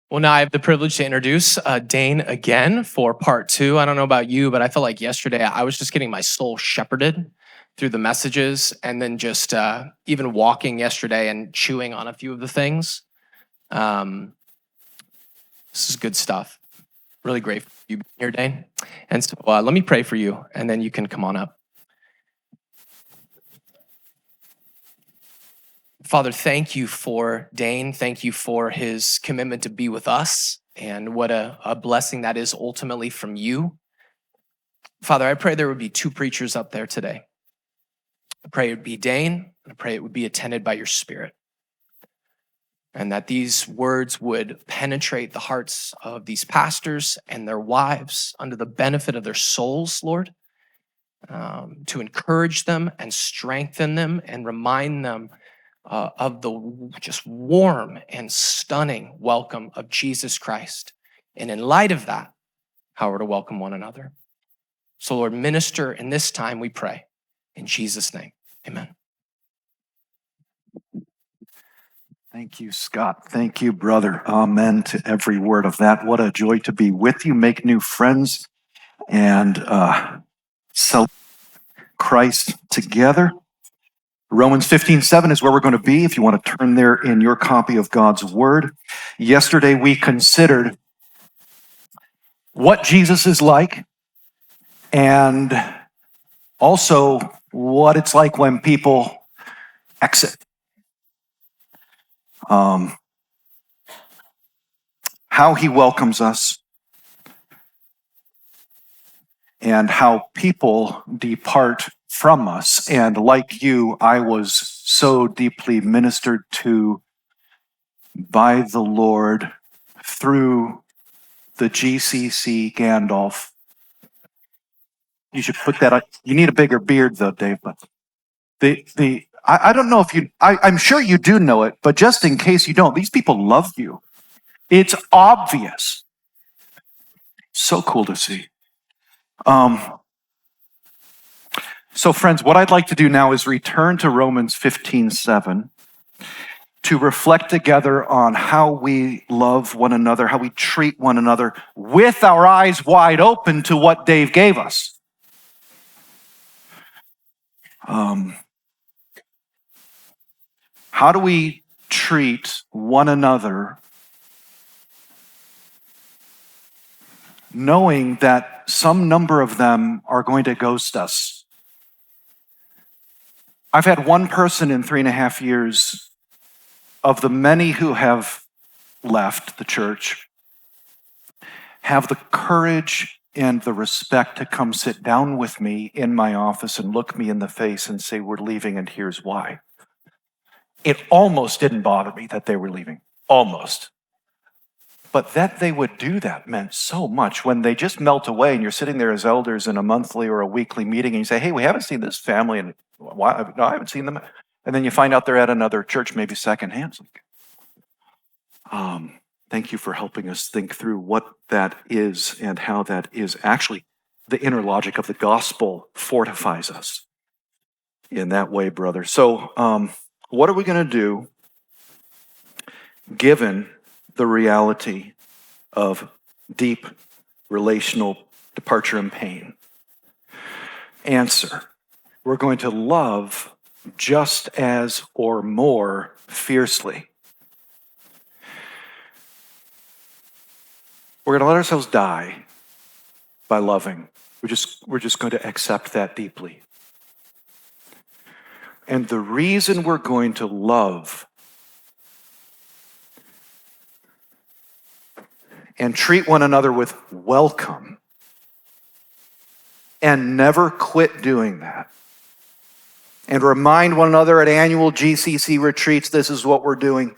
Well, now I have the privilege to introduce Dane again for part two. I don't know about you, but I felt like yesterday I was just getting my soul shepherded through the messages and then just even walking yesterday and chewing on a few of the things. Um, this is good stuff. Really grateful for you being here, Dane. And so let me pray for you and then you can come on up. Father, thank you for Dane. Thank you for his commitment to be with us and what a blessing that is ultimately from you. Father, I pray there would be two preachers up there today. I pray it would be Dane, and I pray it would be attended by your Spirit, and that these words would penetrate the hearts of these pastors and their wives under the benefit of their souls, Lord, to encourage them and strengthen them and remind them of the just warm and stunning welcome of Jesus Christ. And in light of that, how we're to welcome one another. So Lord, minister in this time, we pray. In Jesus' name, amen. Thank you, Scott. Thank you, brother. Amen to every word of that. What a joy to be with you, make new friends, and celebrate Christ together. Romans 15:7 is where we're going to be, if you want to turn there in your copy of God's Word. Yesterday, we considered what Jesus is like and also what it's like when people exit. How he welcomes us and how people depart from us. And like you, I was so deeply ministered to by the Lord through the GCC Gandalf. You should put that on. You need a bigger beard though, Dave. But I don't know if you, I'm sure you do know it, but just in case you don't, these people love you. It's obvious. So cool to see. So friends, what I'd like to do now is return to Romans 15:7 to reflect together on how we love one another, how we treat one another with our eyes wide open to what Dave gave us. How do we treat one another knowing that some number of them are going to ghost us? I've had one person in 3.5 years of the many who have left the church have the courage and the respect to come sit down with me in my office and look me in the face and say, we're leaving and here's why. It almost didn't bother me that they were leaving. Almost. But that they would do that meant so much when they just melt away and you're sitting there as elders in a monthly or a weekly meeting and you say, hey, we haven't seen this family and why? No, I haven't seen them. And then you find out they're at another church, maybe secondhand. Thank you for helping us think through what that is and how that is actually the inner logic of the gospel fortifies us in that way, brother. So what are we going to do given the reality of deep relational departure and pain? Answer: we're going to love just as or more fiercely. We're going to let ourselves die by loving. We're just going to accept that deeply. And the reason we're going to love and treat one another with welcome and never quit doing that and remind one another at annual GCC retreats, this is what we're doing.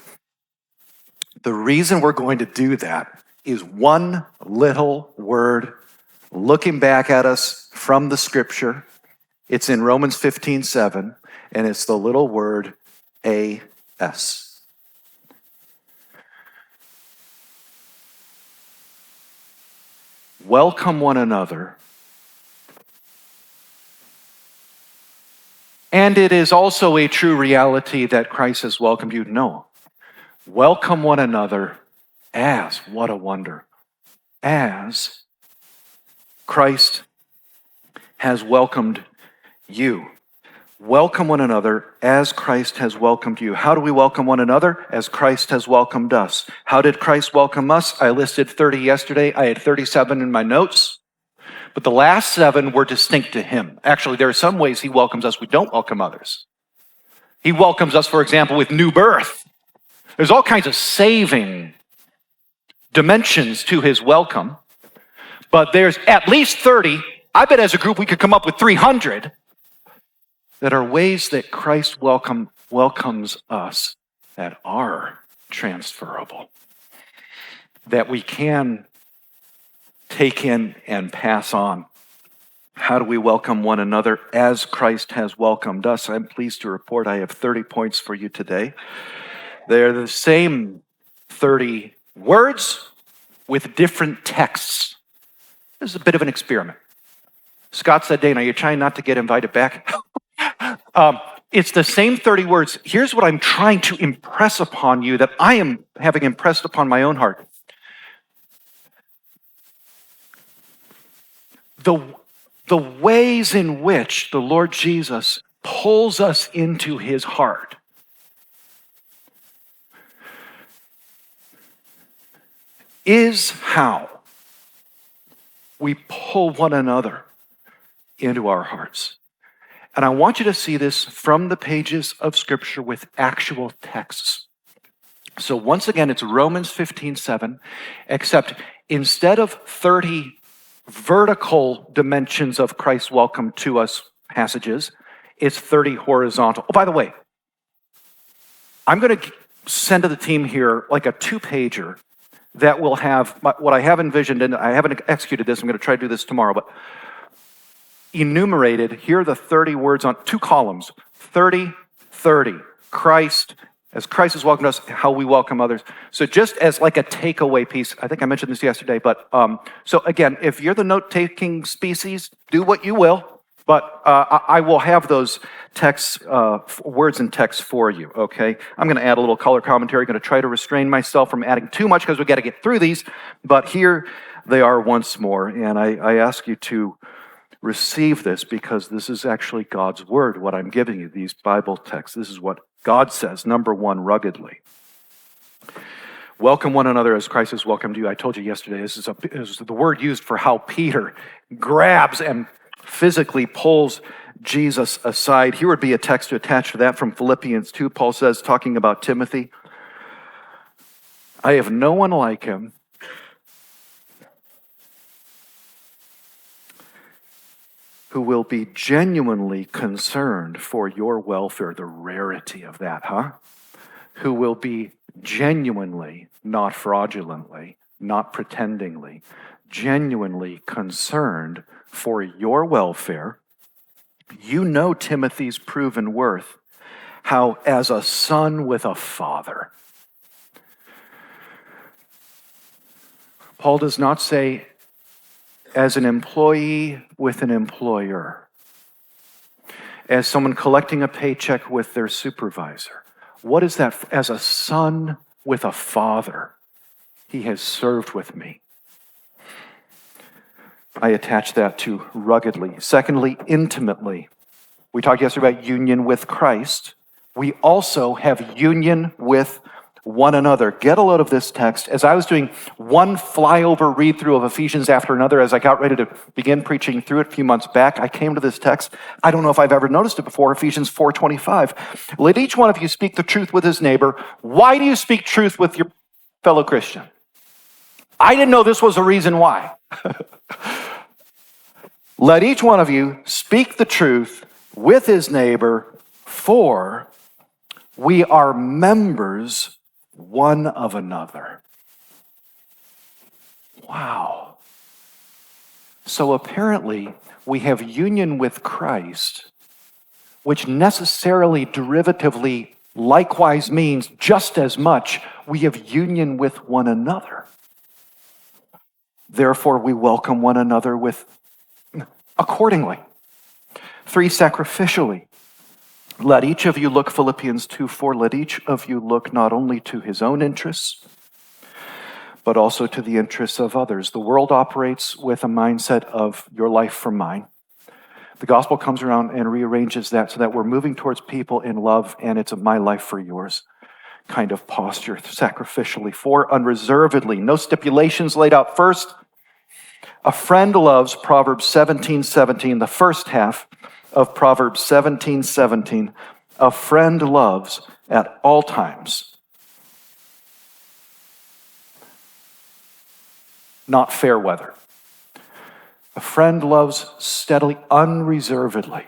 The reason we're going to do that is one little word looking back at us from the scripture. It's in Romans 15:7, and it's the little word A-S. Welcome one another. And it is also a true reality that Christ has welcomed you. No. Welcome one another what a wonder, as Christ has welcomed you. Welcome one another as Christ has welcomed you. How do we welcome one another? As Christ has welcomed us. How did Christ welcome us? I listed 30 yesterday. I had 37 in my notes. But the last 7 were distinct to him. Actually, there are some ways he welcomes us we don't welcome others. He welcomes us, for example, with new birth. There's all kinds of saving dimensions to his welcome. But there's at least 30. I bet as a group we could come up with 300 that are ways that Christ welcomes us that are transferable, that we can take in and pass on. How do we welcome one another as Christ has welcomed us? I'm pleased to report I have 30 points for you today. They're the same 30 words with different texts. This is a bit of an experiment. Scott said, Dane, are you trying not to get invited back? It's the same 30 words. Here's what I'm trying to impress upon you that I am having impressed upon my own heart. The ways in which the Lord Jesus pulls us into his heart is how we pull one another into our hearts. And I want you to see this from the pages of Scripture with actual texts. So once again, it's Romans 15:7, except instead of 30 vertical dimensions of Christ's welcome to us passages, it's 30 horizontal. Oh, by the way, I'm going to send to the team here like a 2-pager that will have what I have envisioned, and I haven't executed this, I'm going to try to do this tomorrow, but enumerated, here are the 30 words on 2 columns. 30, 30. Christ, as Christ has welcomed us, how we welcome others. So just as like a takeaway piece, I think I mentioned this yesterday, but so again, if you're the note-taking species, do what you will, but I will have those texts, words and texts for you, okay? I'm going to add a little color commentary, going to try to restrain myself from adding too much because we've got to get through these, but here they are once more, and I ask you to receive this because this is actually God's word, what I'm giving you, these Bible texts. This is what God says. Number 1, ruggedly. Welcome one another as Christ has welcomed you. I told you yesterday, this is the word used for how Peter grabs and physically pulls Jesus aside. Here would be a text to attach to that from Philippians 2. Paul says, talking about Timothy, I have no one like him, who will be genuinely concerned for your welfare. The rarity of that, huh? Who will be genuinely, not fraudulently, not pretendingly, genuinely concerned for your welfare. You know Timothy's proven worth, how as a son with a father. Paul does not say, as an employee with an employer, as someone collecting a paycheck with their supervisor. What is that? As a son with a father, he has served with me. I attach that to ruggedly. Secondly, intimately. We talked yesterday about union with Christ. We also have union with one another. Get a load of this text. As I was doing one flyover read-through of Ephesians after another, as I got ready to begin preaching through it a few months back, I came to this text. I don't know if I've ever noticed it before, Ephesians 4:25. Let each one of you speak the truth with his neighbor. Why do you speak truth with your fellow Christian? I didn't know this was a reason why. Let each one of you speak the truth with his neighbor, for we are members one of another. Wow. So apparently, we have union with Christ, which necessarily, derivatively, likewise means just as much, we have union with one another. Therefore, we welcome one another with accordingly. 3, sacrificially. Let each of you look, Philippians 2:4, let each of you look not only to his own interests, but also to the interests of others. The world operates with a mindset of your life for mine. The gospel comes around and rearranges that so that we're moving towards people in love, and it's a my life for yours kind of posture, sacrificially, for unreservedly, no stipulations laid out first. A friend loves, Proverbs 17:17, the first half of Proverbs 17:17. A friend loves at all times. Not fair weather. A friend loves steadily, unreservedly,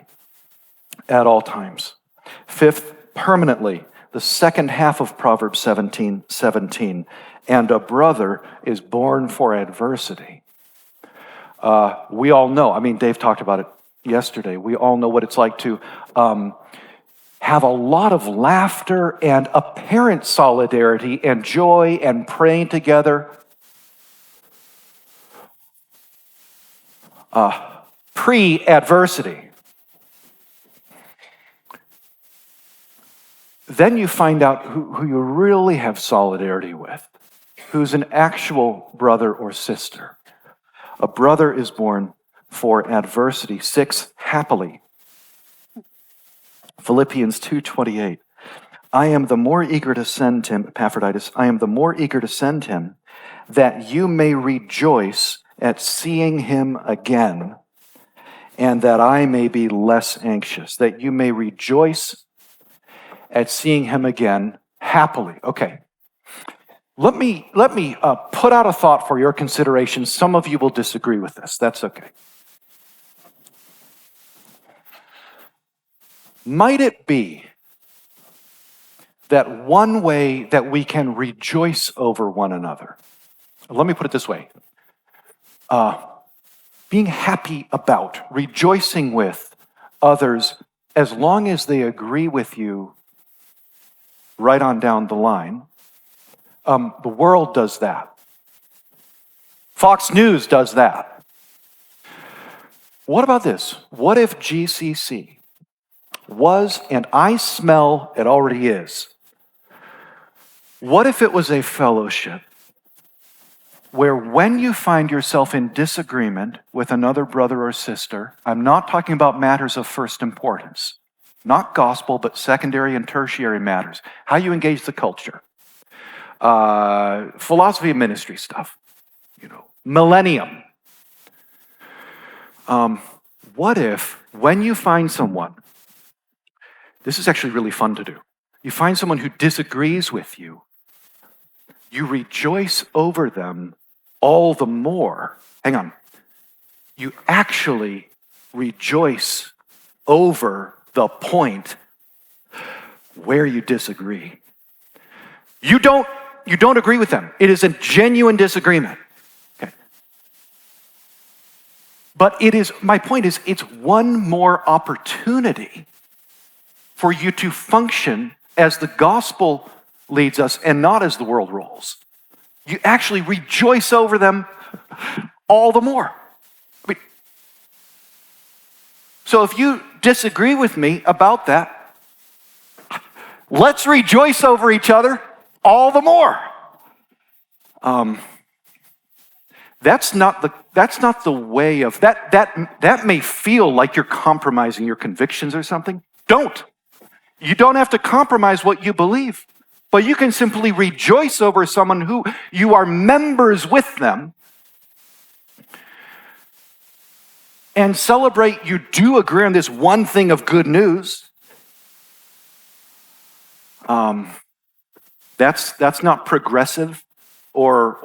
at all times. Fifth, permanently, the second half of Proverbs 17:17. And a brother is born for adversity. We all know, Dave talked about it yesterday. We all know what it's like to have a lot of laughter and apparent solidarity and joy and praying together. Pre-adversity. Then you find out who you really have solidarity with, who's an actual brother or sister. A brother is born for adversity. 6, happily. Philippians 2:28. I am the more eager to send him, Epaphroditus, I am the more eager to send him that you may rejoice at seeing him again, and that I may be less anxious, that you may rejoice at seeing him again happily. Okay. Let me put out a thought for your consideration. Some of you will disagree with this. That's okay. Might it be that one way that we can rejoice over one another, let me put it this way, being happy about, rejoicing with others as long as they agree with you right on down the line. The world does that. Fox News does that. What about this? What if GCC was, and I smell it already is, what if it was a fellowship where when you find yourself in disagreement with another brother or sister, I'm not talking about matters of first importance, not gospel, but secondary and tertiary matters, how you engage the culture, philosophy of ministry stuff, millennium. What if when you find someone, this is actually really fun to do, you find someone who disagrees with you, you rejoice over them all the more. Hang on. You actually rejoice over the point where you disagree. You don't agree with them. It is a genuine disagreement. Okay. But my point is, it's one more opportunity for you to function as the gospel leads us and not as the world rolls. You actually rejoice over them all the more. So if you disagree with me about that, let's rejoice over each other all the more. That's not the way of that may feel like you're compromising your convictions or something. Don't. You don't have to compromise what you believe, but you can simply rejoice over someone who you are members with them and celebrate you do agree on this one thing of good news. That's not progressive or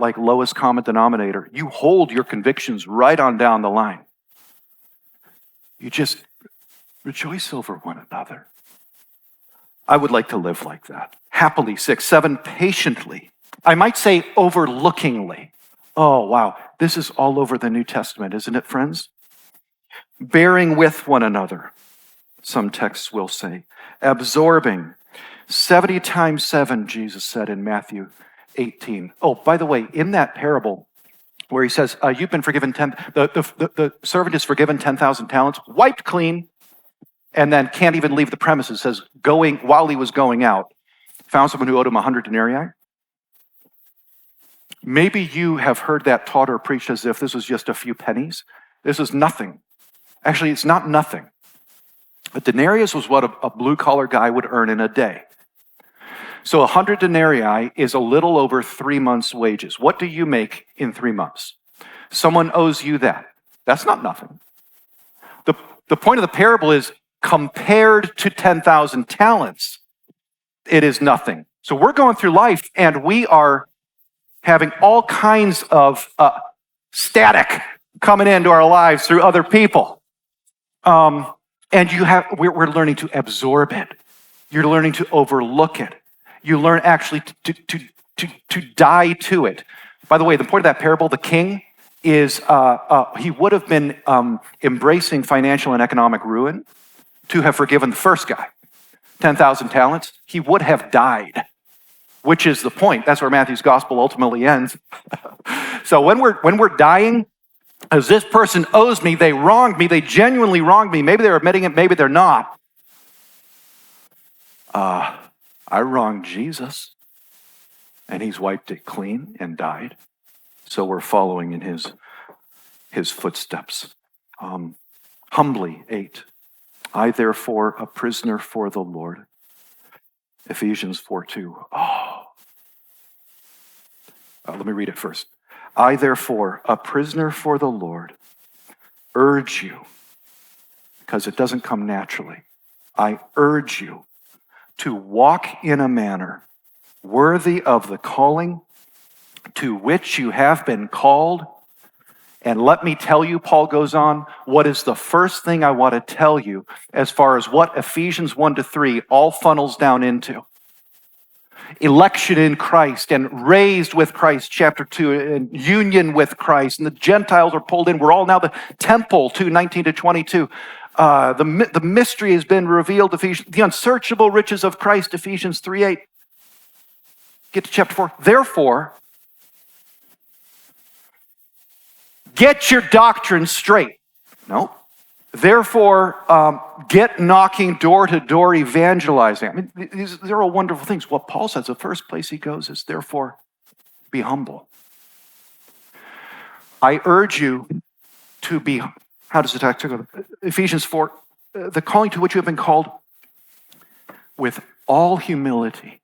like lowest common denominator. You hold your convictions right on down the line. You just rejoice over one another. I would like to live like that. Happily. 6, 7, patiently. I might say overlookingly. Oh, wow. This is all over the New Testament, isn't it, friends? Bearing with one another, some texts will say. Absorbing. 70 times 7, Jesus said in Matthew 18. Oh, by the way, in that parable where he says, you've been forgiven the servant is forgiven 10,000 talents, wiped clean, and then can't even leave the premises, says while he was going out, found someone who owed him 100 denarii. Maybe you have heard that taught or preached as if this was just a few pennies. This is nothing. Actually, it's not nothing. A denarius was what a blue-collar guy would earn in a day. So 100 denarii is a little over 3 months' wages. What do you make in 3 months? Someone owes you that. That's not nothing. The point of the parable is, compared to 10,000 talents, it is nothing. So we're going through life and we are having all kinds of static coming into our lives through other people. And we're learning to absorb it. You're learning to overlook it. You learn actually to die to it. By the way, the point of that parable, the king, is he would have been embracing financial and economic ruin to have forgiven the first guy. 10,000 talents, he would have died, which is the point. That's where Matthew's gospel ultimately ends. So when we're dying, as this person owes me, they wronged me, they genuinely wronged me. Maybe they're admitting it, maybe they're not. I wronged Jesus, and he's wiped it clean and died. So we're following in his footsteps. Humbly, 8. I, therefore, a prisoner for the Lord. Ephesians 4:2. Let me read it first. I, therefore, a prisoner for the Lord, urge you, because it doesn't come naturally, I urge you to walk in a manner worthy of the calling to which you have been called. And let me tell you, Paul goes on, what is the first thing I want to tell you as far as what Ephesians 1-3 all funnels down into? Election in Christ and raised with Christ, chapter 2, and union with Christ. And the Gentiles are pulled in. We're all now the temple, 2:19-22. The mystery has been revealed, Ephesians. The unsearchable riches of Christ, Ephesians 3:8. Get to chapter 4. Therefore, get your doctrine straight. No. Therefore, get knocking door to door evangelizing. I mean, these are all wonderful things. What Paul says, the first place he goes is, therefore, be humble. I urge you to be, how does the text go? Ephesians 4, the calling to which you have been called with all humility.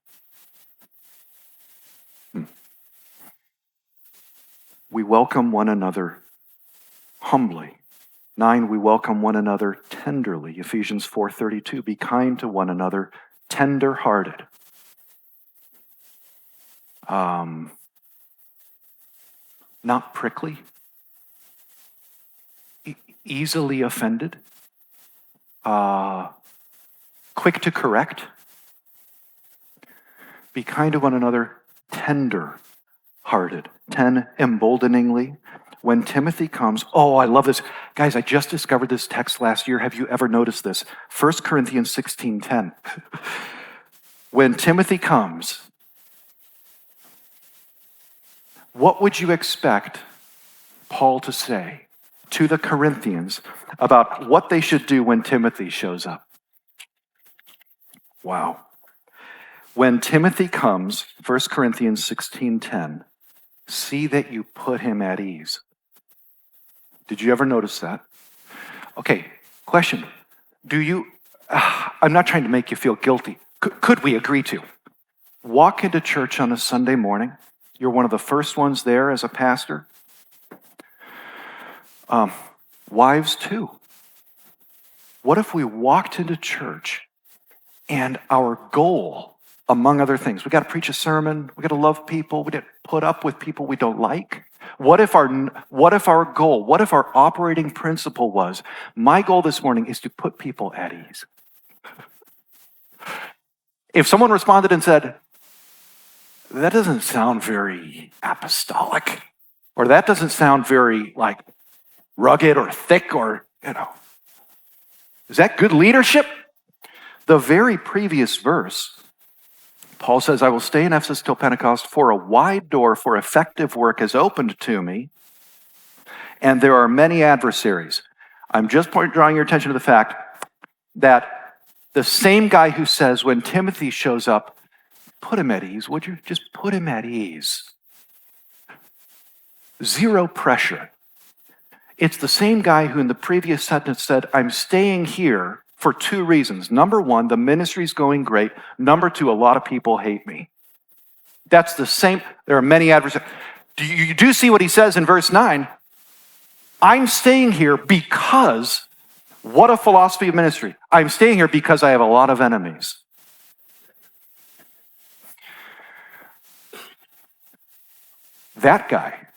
We welcome one another humbly. 9, we welcome one another tenderly. Ephesians 4:32, be kind to one another, tender-hearted. Not prickly, easily offended, quick to correct. Be kind to one another, tender-hearted. 10, emboldeningly. When Timothy comes, I love this. Guys, I just discovered this text last year. Have you ever noticed this? 1 Corinthians 16:10. When Timothy comes, what would you expect Paul to say to the Corinthians about what they should do when Timothy shows up? Wow. When Timothy comes, 1 Corinthians 16:10, see that you put him at ease. Did you ever notice that? Okay, question. I'm not trying to make you feel guilty. Could we agree to walk into church on a Sunday morning? You're one of the first ones there as a pastor. Wives too. What if we walked into church and our goal, among other things, we got to preach a sermon, we got to love people, we got to put up with people we don't like? What if our goal, what if our operating principle was, my goal this morning is to put people at ease? If someone responded and said, that doesn't sound very apostolic, or that doesn't sound very rugged or thick, or, is that good leadership? The very previous verse, Paul says, I will stay in Ephesus till Pentecost, for a wide door for effective work is opened to me, and there are many adversaries. I'm just drawing your attention to the fact that the same guy who says when Timothy shows up, put him at ease, would you? Just put him at ease. Zero pressure. It's the same guy who in the previous sentence said, I'm staying here for two reasons. Number one, the ministry's going great. Number two, a lot of people hate me. That's the same. There are many adversaries. You do see what he says in verse 9. I'm staying here because, what a philosophy of ministry. I'm staying here because I have a lot of enemies. That guy,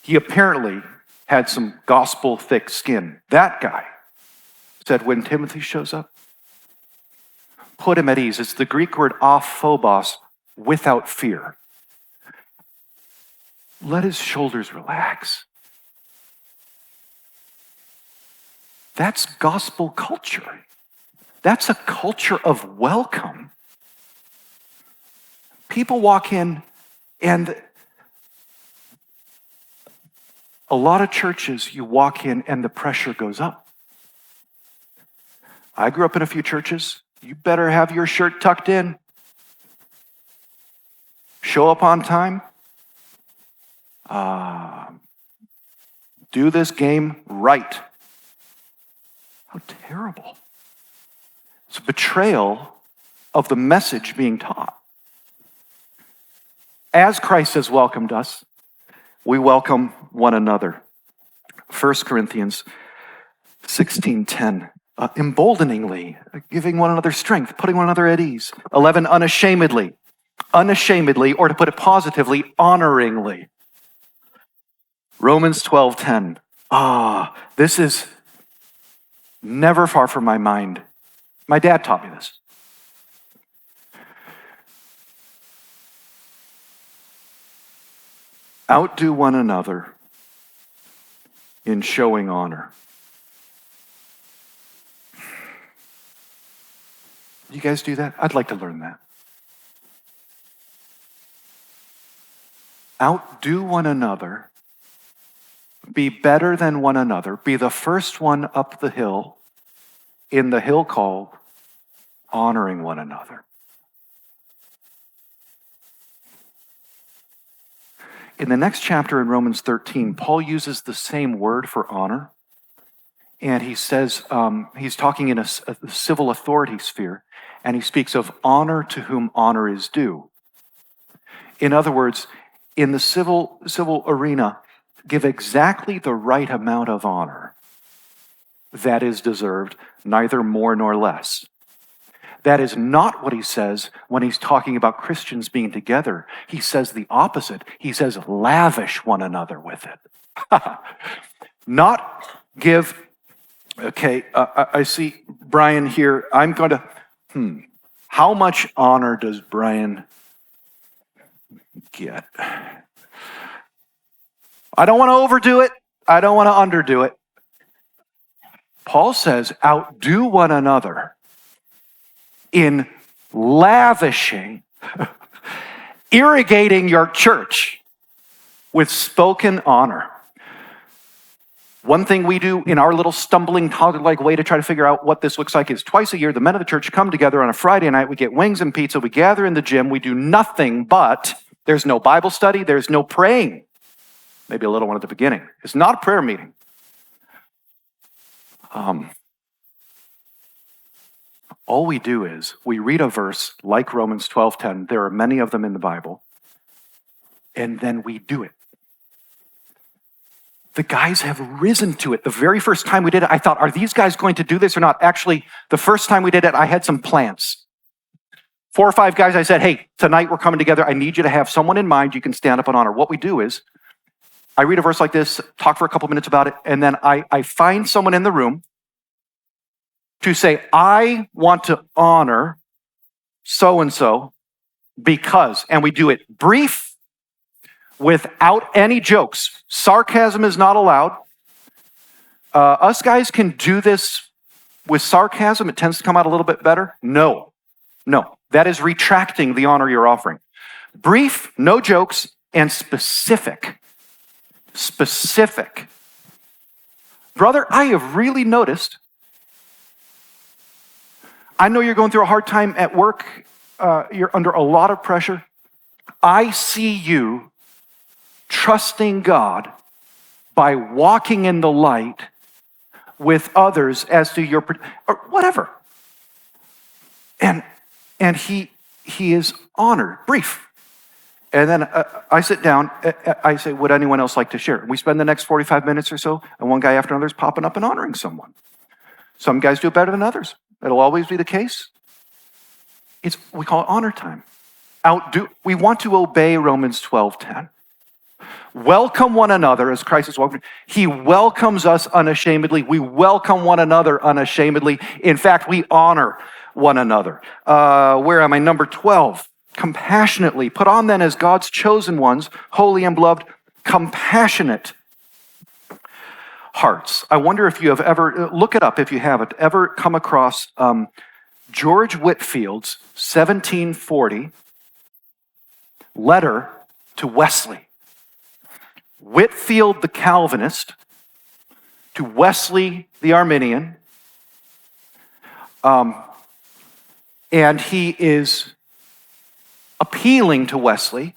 he apparently had some gospel thick skin. That guy said when Timothy shows up, put him at ease. It's the Greek word aphobos, without fear. Let his shoulders relax. That's gospel culture. That's a culture of welcome. People walk in, and a lot of churches, you walk in and the pressure goes up. I grew up in a few churches. You better have your shirt tucked in. Show up on time. Do this game right. How terrible. It's a betrayal of the message being taught. As Christ has welcomed us, we welcome one another. 1 Corinthians 16:10. Emboldeningly, giving one another strength, putting one another at ease. 11, unashamedly, or to put it positively, honoringly. Romans 12:10. This is never far from my mind. My dad taught me this. Outdo one another in showing honor. You guys do that? I'd like to learn that. Outdo one another. Be better than one another. Be the first one up the hill in the hill called honoring one another. In the next chapter in Romans 13, Paul uses the same word for honor. And he says, he's talking in a civil authority sphere, and he speaks of honor to whom honor is due. In other words, in the civil arena, give exactly the right amount of honor that is deserved, neither more nor less. That is not what he says when he's talking about Christians being together. He says the opposite. He says lavish one another with it. Not give, okay, I see Brian here. I'm going to, how much honor does Brian get? I don't want to overdo it. I don't want to underdo it. Paul says, outdo one another in lavishing, irrigating your church with spoken honor. One thing we do in our little stumbling, toddler-like way to try to figure out what this looks like is twice a year, the men of the church come together on a Friday night. We get wings and pizza. We gather in the gym. We do nothing but, there's no Bible study. There's no praying. Maybe a little one at the beginning. It's not a prayer meeting. All we do is we read a verse like Romans 12:10. There are many of them in the Bible. And then we do it. The guys have risen to it. The very first time we did it, I thought, are these guys going to do this or not? Actually, the first time we did it, I had some plans. 4 or 5 guys, I said, hey, tonight we're coming together. I need you to have someone in mind you can stand up and honor. What we do is, I read a verse like this, talk for a couple minutes about it, and then I find someone in the room to say, I want to honor so-and-so because, and we do it brief, without any jokes. Sarcasm is not allowed. Us guys can do this with sarcasm. It tends to come out a little bit better. No. That is retracting the honor you're offering. Brief, no jokes, and specific. Specific. Brother, I have really noticed, I know you're going through a hard time at work. You're under a lot of pressure. I see you trusting God by walking in the light with others as to your, or whatever. And he is honored. Brief. And then I sit down, I say, would anyone else like to share? We spend the next 45 minutes or so, and one guy after another is popping up and honoring someone. Some guys do it better than others. It'll always be the case. We call it honor time. We want to obey Romans 12:10. Welcome one another as Christ is welcomed. He welcomes us unashamedly. We welcome one another unashamedly. In fact, we honor one another. Where am I? Number 12. Compassionately. Put on then as God's chosen ones, holy and beloved, compassionate hearts. I wonder if you have ever, look it up if you haven't, ever come across George Whitfield's 1740 letter to Wesley. Whitfield the Calvinist to Wesley the Arminian. And he is appealing to Wesley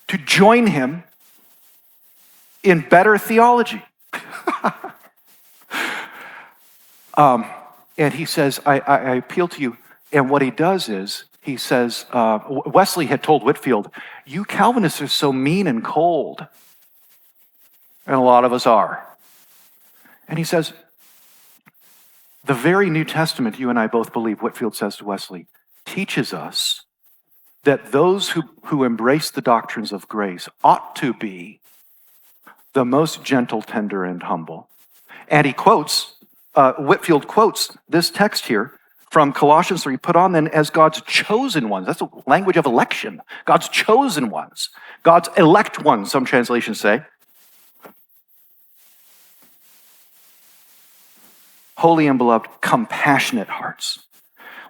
to join him in better theology. And he says, I appeal to you. And what he does is, he says, Wesley had told Whitfield, you Calvinists are so mean and cold. And a lot of us are. And he says, the very New Testament you and I both believe, Whitfield says to Wesley, teaches us that those who embrace the doctrines of grace ought to be the most gentle, tender, and humble. And he quotes, Whitfield quotes this text here from Colossians 3, put on then as God's chosen ones. That's the language of election. God's chosen ones. God's elect ones, some translations say. Holy and beloved, compassionate hearts.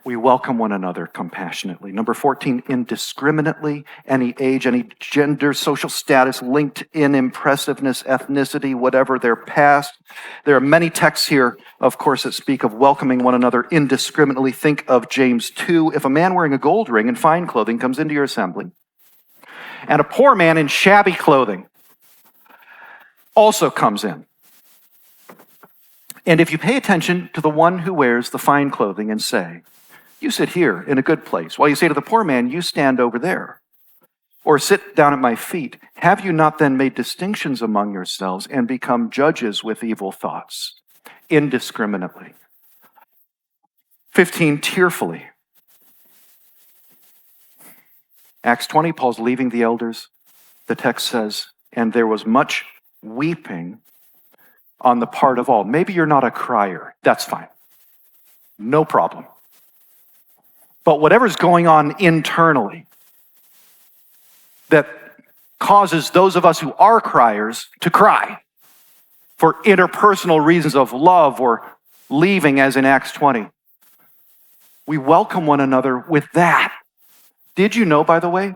We welcome one another compassionately. Number 14, indiscriminately. Any age, any gender, social status, LinkedIn impressiveness, ethnicity, whatever their past. There are many texts here, of course, that speak of welcoming one another indiscriminately. Think of James 2. If a man wearing a gold ring and fine clothing comes into your assembly, and a poor man in shabby clothing also comes in, and if you pay attention to the one who wears the fine clothing and say, you sit here in a good place, while you say to the poor man, you stand over there, or sit down at my feet, have you not then made distinctions among yourselves and become judges with evil thoughts, indiscriminately? 15, tearfully. Acts 20, Paul's leaving the elders. The text says, and there was much weeping on the part of all. Maybe you're not a crier. That's fine. No problem. But whatever's going on internally that causes those of us who are criers to cry for interpersonal reasons of love or leaving, as in Acts 20, we welcome one another with that. Did you know, by the way,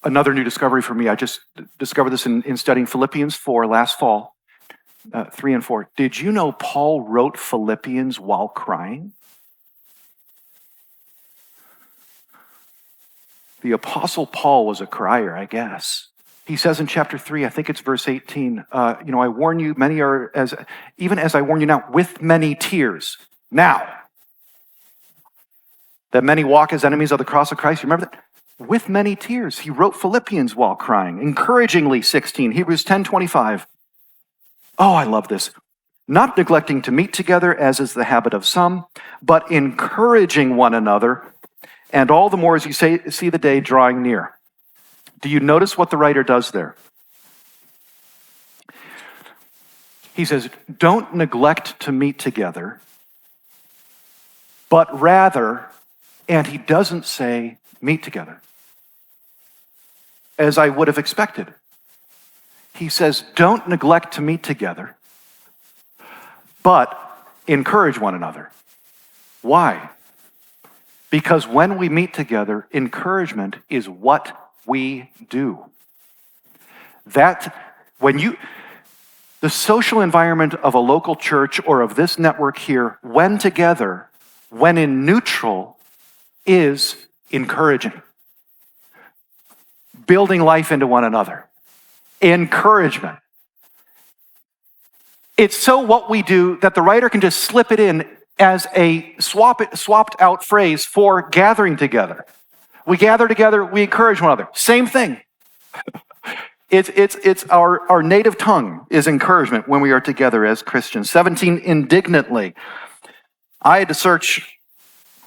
another new discovery for me, I just discovered this in studying Philippians 4 last fall, 3 and 4. Did you know Paul wrote Philippians while crying? The Apostle Paul was a crier, I guess. He says in chapter 3, I think it's verse 18, I warn you, many are, even as I warn you now, with many tears. Now, that many walk as enemies of the cross of Christ. You remember that? With many tears. He wrote Philippians while crying. Encouragingly, 16, Hebrews 10:25. Oh, I love this. Not neglecting to meet together, as is the habit of some, but encouraging one another, and all the more as you see the day drawing near. Do you notice what the writer does there? He says, don't neglect to meet together, but rather, and he doesn't say meet together, as I would have expected. He says, don't neglect to meet together, but encourage one another. Why? Because when we meet together, encouragement is what we do. The social environment of a local church or of this network here, when together, when in neutral, is encouraging. building life into one another. Encouragement. It's so what we do that the writer can just slip it in as a swapped out phrase for gathering together. We gather together, we encourage one another. Same thing. It's our native tongue is encouragement when we are together as Christians. 17, indignantly. I had to search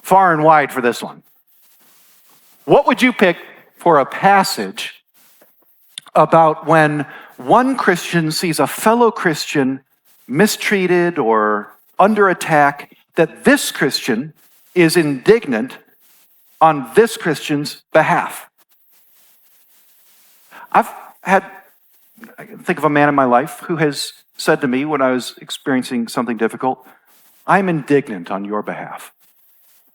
far and wide for this one. What would you pick for a passage about when one Christian sees a fellow Christian mistreated or under attack, that this Christian is indignant on this Christian's behalf? I can think of a man in my life who has said to me when I was experiencing something difficult, I'm indignant on your behalf.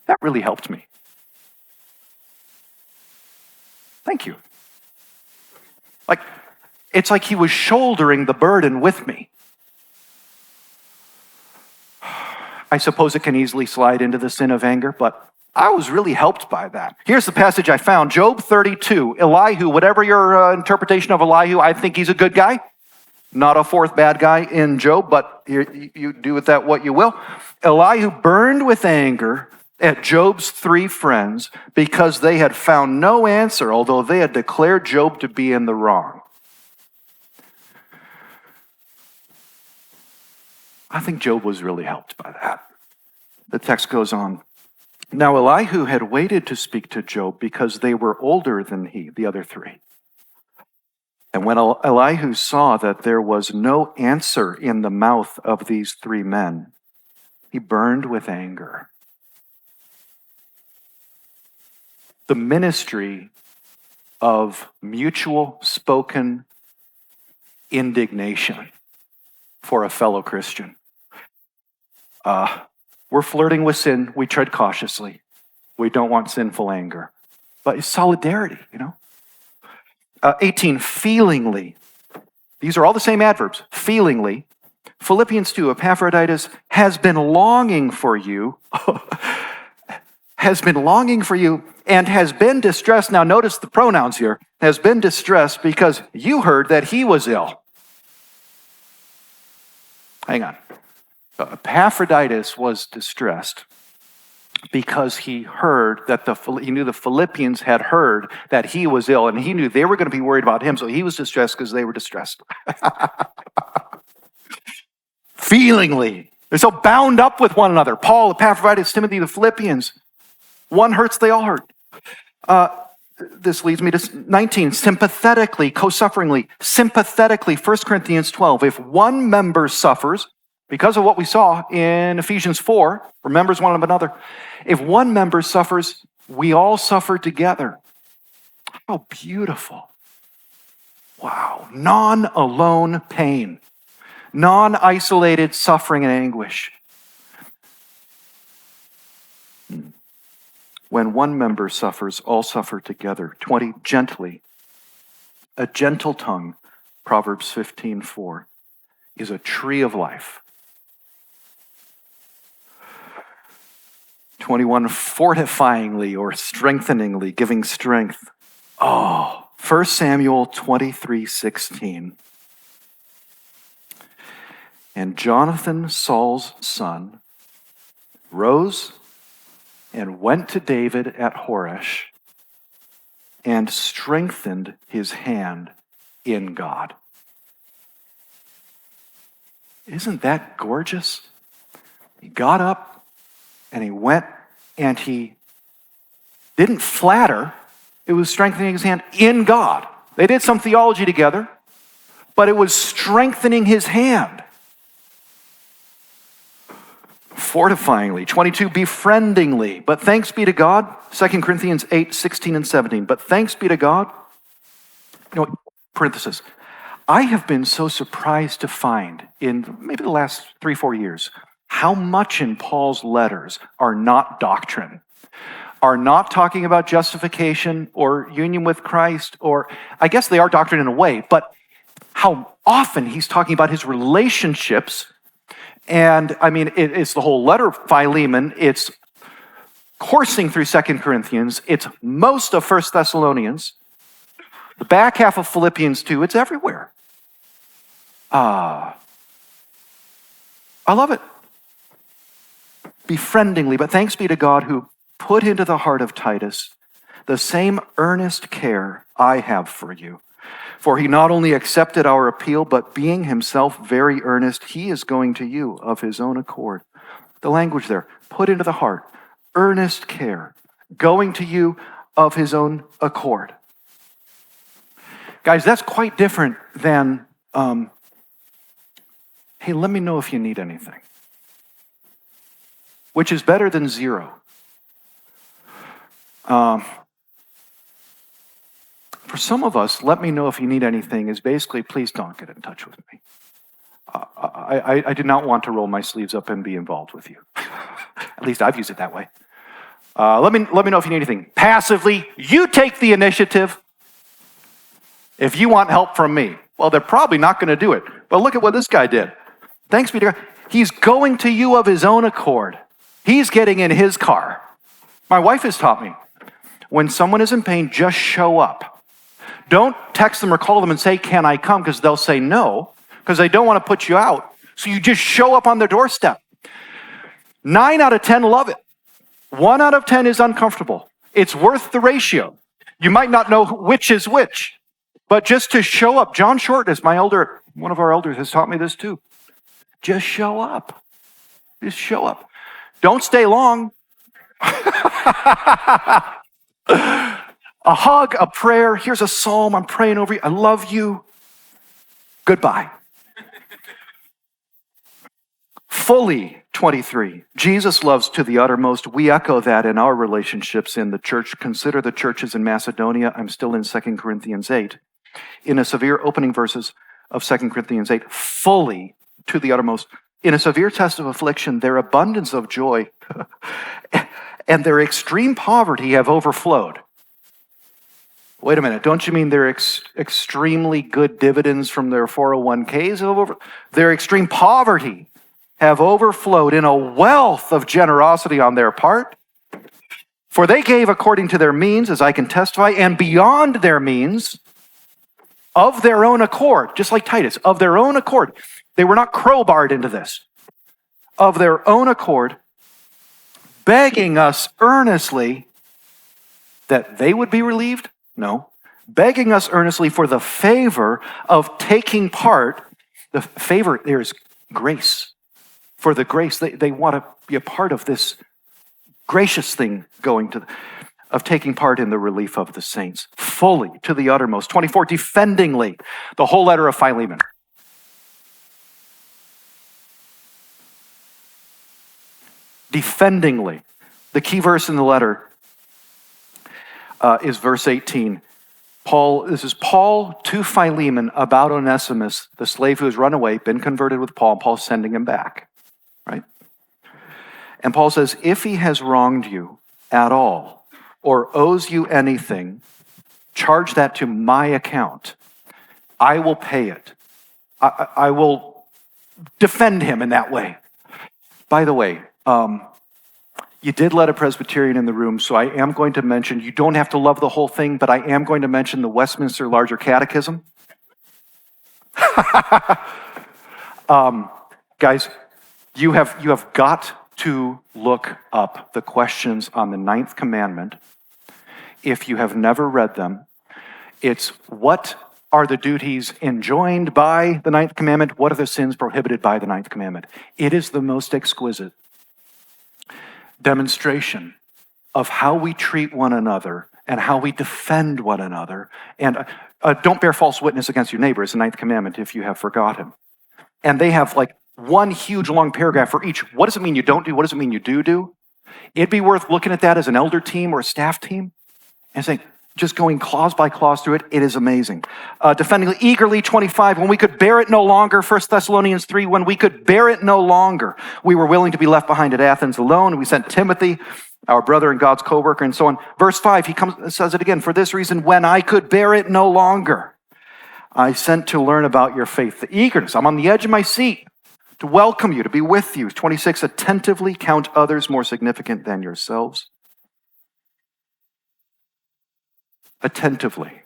That really helped me. Thank you. It's like he was shouldering the burden with me. I suppose it can easily slide into the sin of anger, but I was really helped by that. Here's the passage I found, Job 32. Elihu, whatever your interpretation of Elihu, I think he's a good guy. Not a fourth bad guy in Job, but you do with that what you will. Elihu burned with anger at Job's 3 friends because they had found no answer, although they had declared Job to be in the wrong. I think Job was really helped by that. The text goes on. Now Elihu had waited to speak to Job because they were older than he, the other 3. And when Elihu saw that there was no answer in the mouth of these 3 men, he burned with anger. The ministry of mutual spoken indignation for a fellow Christian. We're flirting with sin. We tread cautiously. We don't want sinful anger. But it's solidarity, 18, feelingly. These are all the same adverbs. Feelingly. Philippians 2, Epaphroditus has been longing for you. Has been longing for you and has been distressed. Now notice the pronouns here. Has been distressed because you heard that he was ill. Hang on. Epaphroditus was distressed because he heard that he knew the Philippians had heard that he was ill, and he knew they were going to be worried about him, so he was distressed because they were distressed. Feelingly. They're so bound up with one another. Paul, Epaphroditus, Timothy, the Philippians. One hurts, they all hurt. This leads me to 19. Sympathetically, co-sufferingly, sympathetically, 1 Corinthians 12. If one member suffers, because of what we saw in Ephesians 4, we're members one of another. If one member suffers, we all suffer together. How beautiful. Wow. Non-alone pain. Non-isolated suffering and anguish. When one member suffers, all suffer together. 20, gently. A gentle tongue, Proverbs 15:4, is a tree of life. 21, fortifyingly or strengtheningly, giving strength. 1 Samuel 23:16. And Jonathan, Saul's son, rose and went to David at Horesh and strengthened his hand in God. Isn't that gorgeous? He got up and he went and he didn't flatter. It was strengthening his hand in God. They did some theology together, but it was strengthening his hand. Fortifyingly. 22, befriendingly. But thanks be to God. 2 Corinthians 8:16 and 17. But thanks be to God. Parenthesis. I have been so surprised to find in maybe the last 3-4 years how much in Paul's letters are not doctrine, are not talking about justification or union with Christ, or I guess they are doctrine in a way, but how often he's talking about his relationships. And I mean, it's the whole letter of Philemon. It's coursing through 2 Corinthians. It's most of 1 Thessalonians. The back half of Philippians 2, it's everywhere. I love it. Befriendingly, but thanks be to God who put into the heart of Titus the same earnest care I have for you. For he not only accepted our appeal, but being himself very earnest, he is going to you of his own accord. The language there, put into the heart, earnest care, going to you of his own accord. Guys, that's quite different than, hey, let me know if you need anything, which is better than zero. For some of us, let me know if you need anything is basically, please don't get in touch with me. I do not want to roll my sleeves up and be involved with you. At least I've used it that way. Let me know if you need anything. Passively, you take the initiative if you want help from me. Well, they're probably not going to do it. But look at what this guy did. Thanks be to God. He's going to you of his own accord. He's getting in his car. My wife has taught me, when someone is in pain, just show up. Don't text them or call them and say, can I come? Because they'll say no, because they don't want to put you out. So you just show up on their doorstep. 9 out of 10 love it. 1 out of 10 is uncomfortable. It's worth the ratio. You might not know which is which, but just to show up. John Short, as one of our elders, has taught me this too. Just show up. Just show up. Don't stay long. A hug, a prayer. Here's a psalm. I'm praying over you. I love you. Goodbye. Fully 23. Jesus loves to the uttermost. We echo that in our relationships in the church. Consider the churches in Macedonia. I'm still in 2 Corinthians 8. In a severe opening verses of 2 Corinthians 8, fully to the uttermost. In a severe test of affliction, their abundance of joy and their extreme poverty have overflowed. Wait a minute, don't you mean their extremely good dividends from their 401ks? Their extreme poverty have overflowed in a wealth of generosity on their part. For they gave according to their means, as I can testify, and beyond their means, of their own accord, just like Titus, of their own accord. They were not crowbarred into this. Of their own accord, begging us earnestly that they would be relieved? No. Begging us earnestly for the favor of taking part. The favor there is grace. For the grace, they want to be a part of this gracious thing of taking part in the relief of the saints. Fully, to the uttermost. 24, defendingly. The whole letter of Philemon. Defendingly. The key verse in the letter is verse 18. This is Paul to Philemon about Onesimus, the slave who has run away, been converted with Paul, and Paul's sending him back, right? And Paul says, if he has wronged you at all, or owes you anything, charge that to my account. I will pay it. I will defend him in that way. By the way, you did let a Presbyterian in the room, so I am going to mention, you don't have to love the whole thing, but I am going to mention the Westminster Larger Catechism. Guys, you have got to look up the questions on the 9th commandment. If you have never read them, it's what are the duties enjoined by the 9th commandment? What are the sins prohibited by the 9th commandment? It is the most exquisite demonstration of how we treat one another and how we defend one another. And don't bear false witness against your neighbor is the 9th commandment if you have forgotten. And they have like one huge long paragraph for each. What does it mean you don't do? What does it mean you do? It'd be worth looking at that as an elder team or a staff team and saying, just going clause by clause through it. It is amazing. Defending eagerly, 25, when we could bear it no longer. 1 Thessalonians 3, when we could bear it no longer, we were willing to be left behind at Athens alone. We sent Timothy, our brother and God's co-worker, and so on. Verse 5, he says it again. For this reason, when I could bear it no longer, I sent to learn about your faith. The eagerness, I'm on the edge of my seat to welcome you, to be with you. 26, attentively count others more significant than yourselves. Attentively.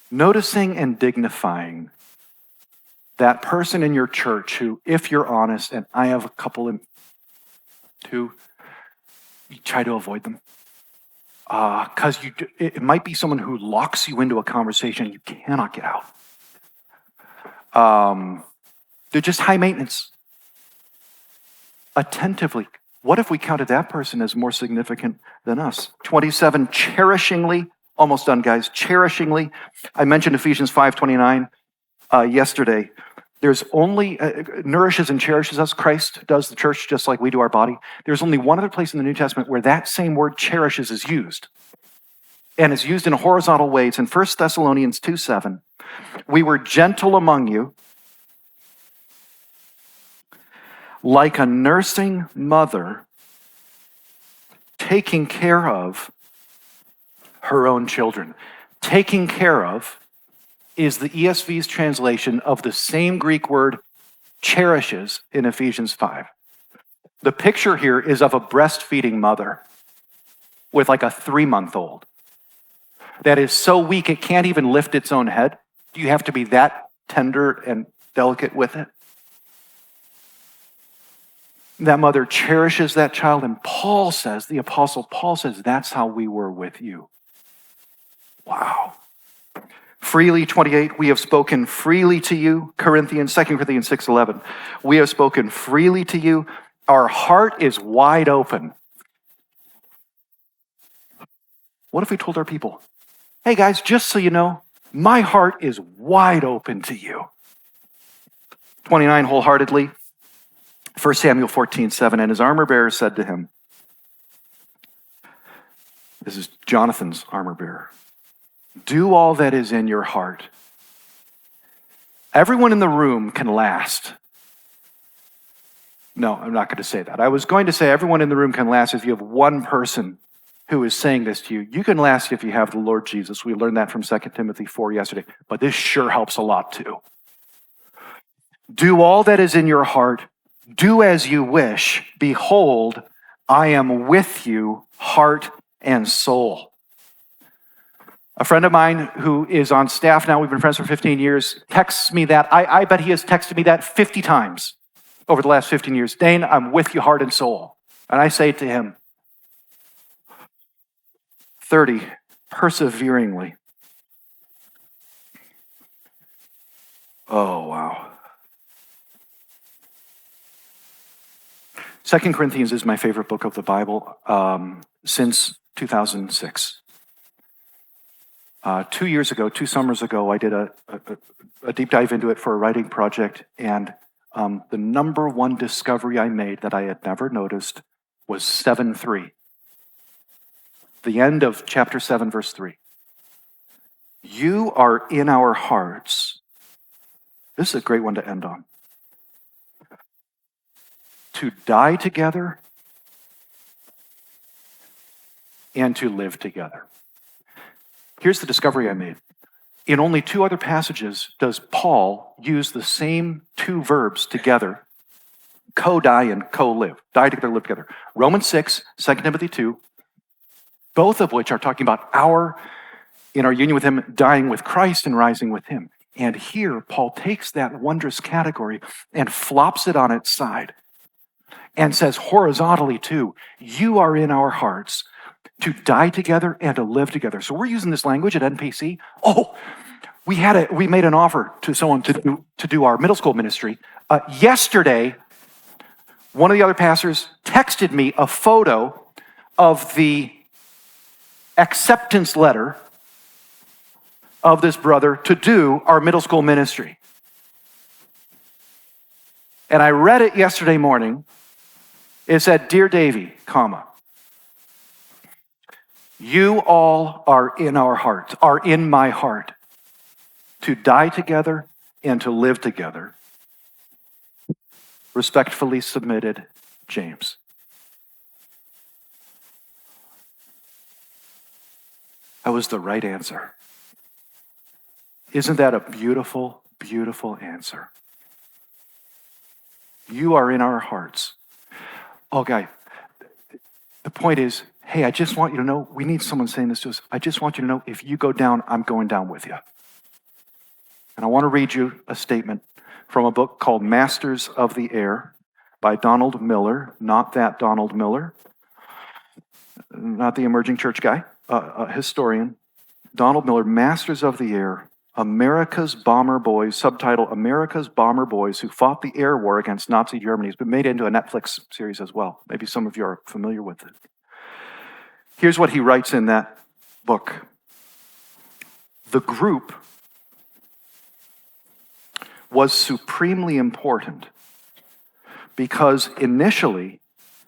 Noticing and dignifying that person in your church who, if you're honest, and I have a couple who you try to avoid them. Because it might be someone who locks you into a conversation you cannot get out. They're just high maintenance. Attentively. What if we counted that person as more significant than us? 27, cherishingly, almost done, guys, cherishingly. I mentioned Ephesians 5:29 yesterday. There's only, nourishes and cherishes us. Christ does the church just like we do our body. There's only one other place in the New Testament where that same word cherishes is used. And it's used in a horizontal way. It's in 1 Thessalonians 2:7. We were gentle among you, like a nursing mother taking care of her own children. Taking care of is the ESV's translation of the same Greek word cherishes in Ephesians 5. The picture here is of a breastfeeding mother with like a 3-month-old that is so weak it can't even lift its own head. You have to be that tender and delicate with it. That mother cherishes that child, and Paul says, the Apostle Paul says, that's how we were with you. Wow. Freely, 28, we have spoken freely to you. 2 Corinthians 6:11. We have spoken freely to you. Our heart is wide open. What if we told our people, hey guys, just so you know, my heart is wide open to you. 29, wholeheartedly. 1 Samuel 14:7, and his armor bearer said to him, this is Jonathan's armor bearer, do all that is in your heart. Everyone in the room can last. No, I'm not going to say that. I was going to say everyone in the room can last if you have one person who is saying this to you. You can last if you have the Lord Jesus. We learned that from 2 Timothy 4 yesterday, but this sure helps a lot too. Do all that is in your heart. Do as you wish. Behold, I am with you, heart and soul. A friend of mine who is on staff now, we've been friends for 15 years, texts me that. I bet he has texted me that 50 times over the last 15 years. Dane, I'm with you, heart and soul. And I say to him, 30, perseveringly. Oh, wow. 2 Corinthians is my favorite book of the Bible since 2006. 2 years ago, 2 summers ago, I did a deep dive into it for a writing project, and the number one discovery I made that I had never noticed was 7:3. The end of chapter 7, verse 3. You are in our hearts. This is a great one to end on. To die together and to live together. Here's the discovery I made. In only 2 other passages does Paul use the same 2 verbs together, co-die and co-live. Die together, live together. Romans 6, 2 Timothy 2, both of which are talking about in our union with him, dying with Christ and rising with him. And here, Paul takes that wondrous category and flops it on its side and says horizontally too, you are in our hearts to die together and to live together. So we're using this language at NPC. Oh, we made an offer to someone to do our middle school ministry. Yesterday, one of the other pastors texted me a photo of the acceptance letter of this brother to do our middle school ministry. And I read it yesterday morning. It said, Dear Davy, comma, you all are in our hearts, are in my heart, to die together and to live together. Respectfully submitted, James. That was the right answer. Isn't that a beautiful, beautiful answer? You are in our hearts. Oh, guy, the point is, hey, I just want you to know, we need someone saying this to us. I just want you to know, if you go down, I'm going down with you. And I want to read you a statement from a book called Masters of the Air by Donald Miller, not that Donald Miller, not the emerging church guy, a historian. Donald Miller, Masters of the Air, America's Bomber Boys, subtitle America's Bomber Boys Who Fought the Air War Against Nazi Germany. It's been made into a Netflix series as well. Maybe some of you are familiar with it. Here's what he writes in that book. The group was supremely important because initially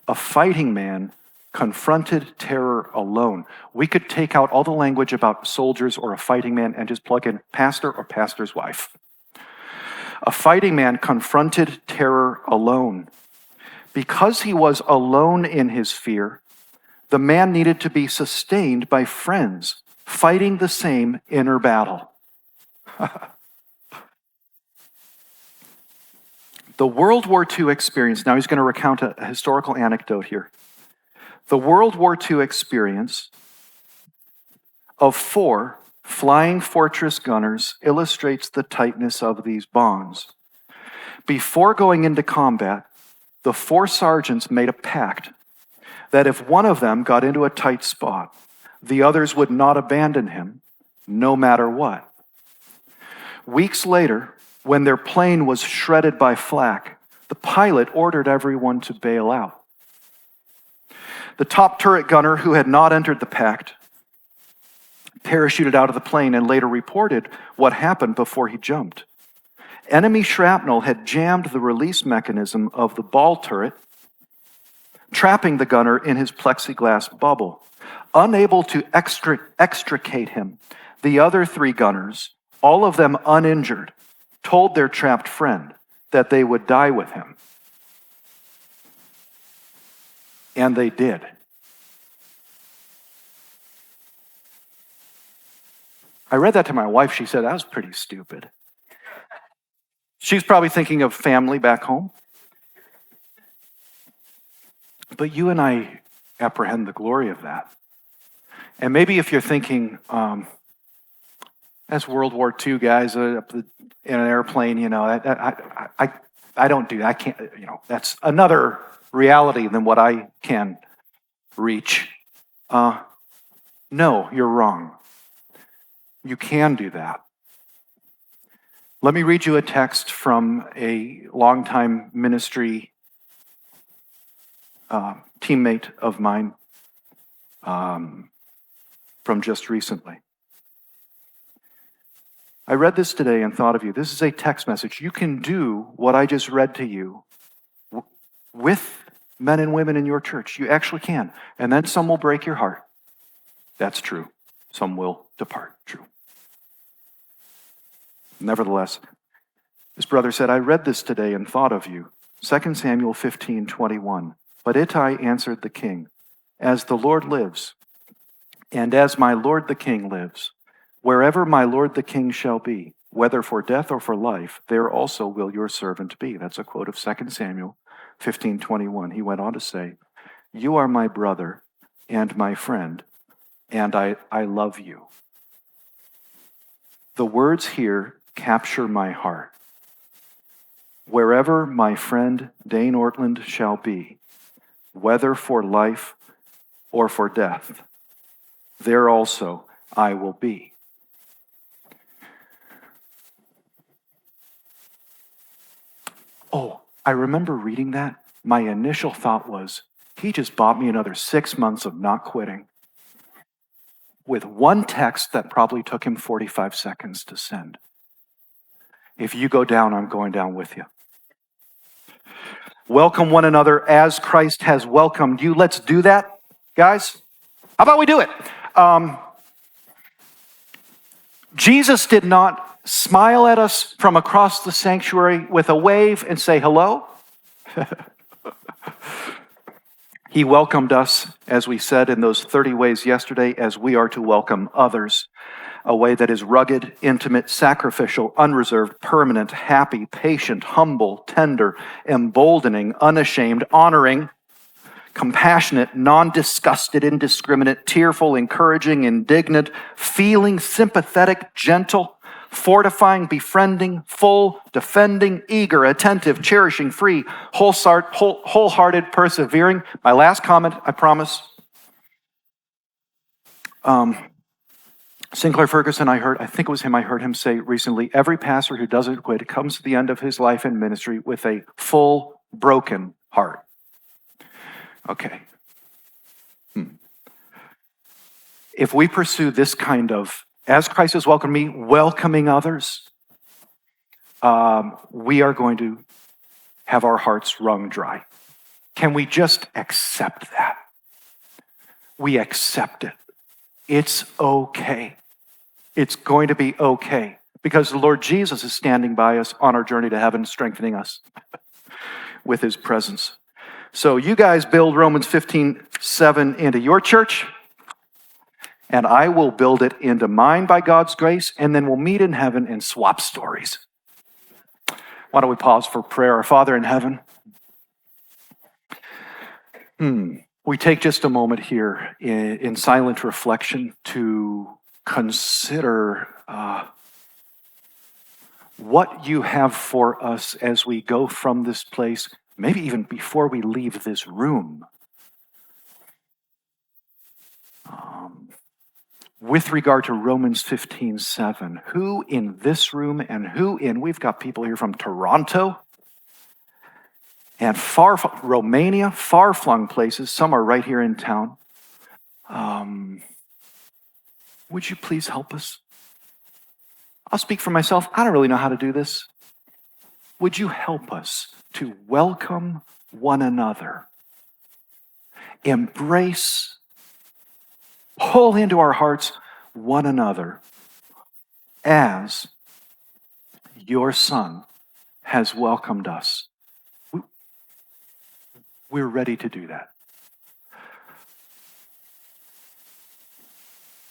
a fighting man confronted terror alone. We could take out all the language about soldiers or a fighting man and just plug in pastor or pastor's wife. A fighting man confronted terror alone. Because he was alone in his fear, the man needed to be sustained by friends fighting the same inner battle. The World War II experience, now he's going to recount a historical anecdote here. The World War II experience of 4 flying fortress gunners illustrates the tightness of these bonds. Before going into combat, the 4 sergeants made a pact that if one of them got into a tight spot, the others would not abandon him, no matter what. Weeks later, when their plane was shredded by flak, the pilot ordered everyone to bail out. The top turret gunner, who had not entered the pact, parachuted out of the plane and later reported what happened before he jumped. Enemy shrapnel had jammed the release mechanism of the ball turret, trapping the gunner in his plexiglass bubble. Unable to extricate him, the other 3 gunners, all of them uninjured, told their trapped friend that they would die with him. And they did. I read that to my wife. She said, that was pretty stupid. She's probably thinking of family back home. But you and I apprehend the glory of that. And maybe if you're thinking, that's World War II guys up in an airplane, I don't do that. I can't, that's another reality than what I can reach. No, you're wrong. You can do that. Let me read you a text from a longtime ministry teammate of mine from just recently. I read this today and thought of you. This is a text message. You can do what I just read to you with men and women in your church. You actually can. And then some will break your heart. That's true. Some will depart. True. Nevertheless, this brother said, I read this today and thought of you. 2 Samuel 15:21. But Ittai answered the king, as the Lord lives, and as my lord the king lives, wherever my lord the king shall be, whether for death or for life, there also will your servant be. That's a quote of 2 Samuel 15:21. He went on to say, you are my brother and my friend, and I love you. The words here capture my heart. Wherever my friend Dane Ortlund shall be, whether for life or for death, there also I will be. Oh, I remember reading that. My initial thought was, he just bought me another 6 months of not quitting with one text that probably took him 45 seconds to send. If you go down, I'm going down with you. Welcome one another as Christ has welcomed you. Let's do that, guys. How about we do it? Jesus did not smile at us from across the sanctuary with a wave and say hello. He welcomed us, as we said in those 30 ways yesterday, as we are to welcome others. A way that is rugged, intimate, sacrificial, unreserved, permanent, happy, patient, humble, tender, emboldening, unashamed, honoring, compassionate, non-disgusted, indiscriminate, tearful, encouraging, indignant, feeling, sympathetic, gentle, fortifying, befriending, full, defending, eager, attentive, cherishing, free, wholehearted, persevering. My last comment, I promise. Sinclair Ferguson, I think it was him, I heard him say recently, every pastor who doesn't quit comes to the end of his life in ministry with a full, broken heart. Okay. If we pursue this kind of, as Christ has welcomed me, welcoming others, we are going to have our hearts wrung dry. Can we just accept that? We accept it. It's okay. It's going to be okay because the Lord Jesus is standing by us on our journey to heaven, strengthening us with his presence. So you guys build Romans 15:7 into your church, and I will build it into mine by God's grace, and then we'll meet in heaven and swap stories. Why don't we pause for prayer? Our Father in heaven, we take just a moment here in silent reflection to consider what you have for us as we go from this place, maybe even before we leave this room. With regard to Romans 15:7, who in this room and we've got people here from Toronto and Romania, far-flung places, some are right here in town. Would you please help us? I'll speak for myself. I don't really know how to do this. Would you help us to welcome one another, embrace, pull into our hearts one another as your Son has welcomed us? We're ready to do that.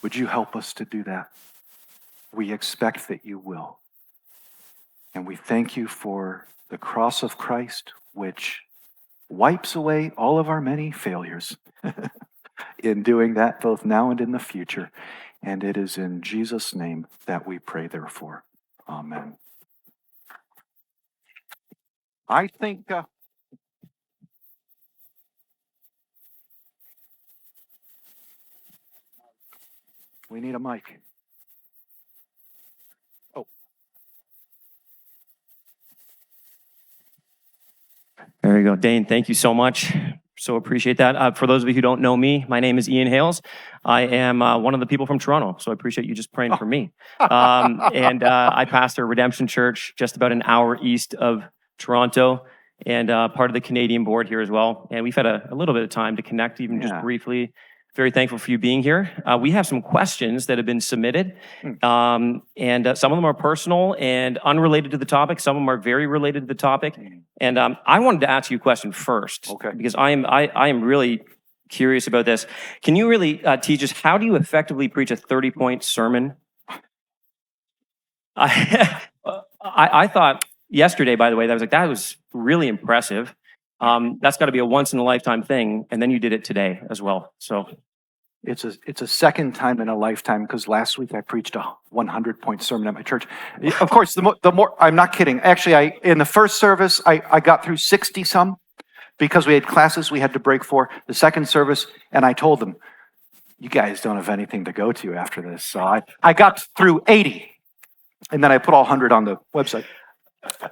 Would you help us to do that? We expect that you will. And we thank you for the cross of Christ, which wipes away all of our many failures in doing that both now and in the future. And it is in Jesus' name that we pray, therefore. Amen. I think... we need a mic. Oh. There you go. Dane, thank you so much. So appreciate that. For those of you who don't know me, my name is Ian Hales. I am one of the people from Toronto, so I appreciate you just praying for me. And I pastor Redemption Church just about an hour east of Toronto and part of the Canadian board here as well. And we've had a little bit of time to connect even just briefly. Very thankful for you being here. We have some questions that have been submitted, and some of them are personal and unrelated to the topic. Some of them are very related to the topic. And I wanted to ask you a question first, because I am really curious about this. Can you really teach us, how do you effectively preach a 30-point sermon? I thought yesterday, by the way, that was really impressive. That's got to be a once-in-a-lifetime thing, and then you did it today as well. So it's a second time in a lifetime, because last week I preached a 100-point sermon at my church. Of course, the more I'm not kidding. Actually, in the first service, I got through 60-some because we had classes we had to break for. The second service, and I told them, you guys don't have anything to go to after this. So I got through 80, and then I put all 100 on the website.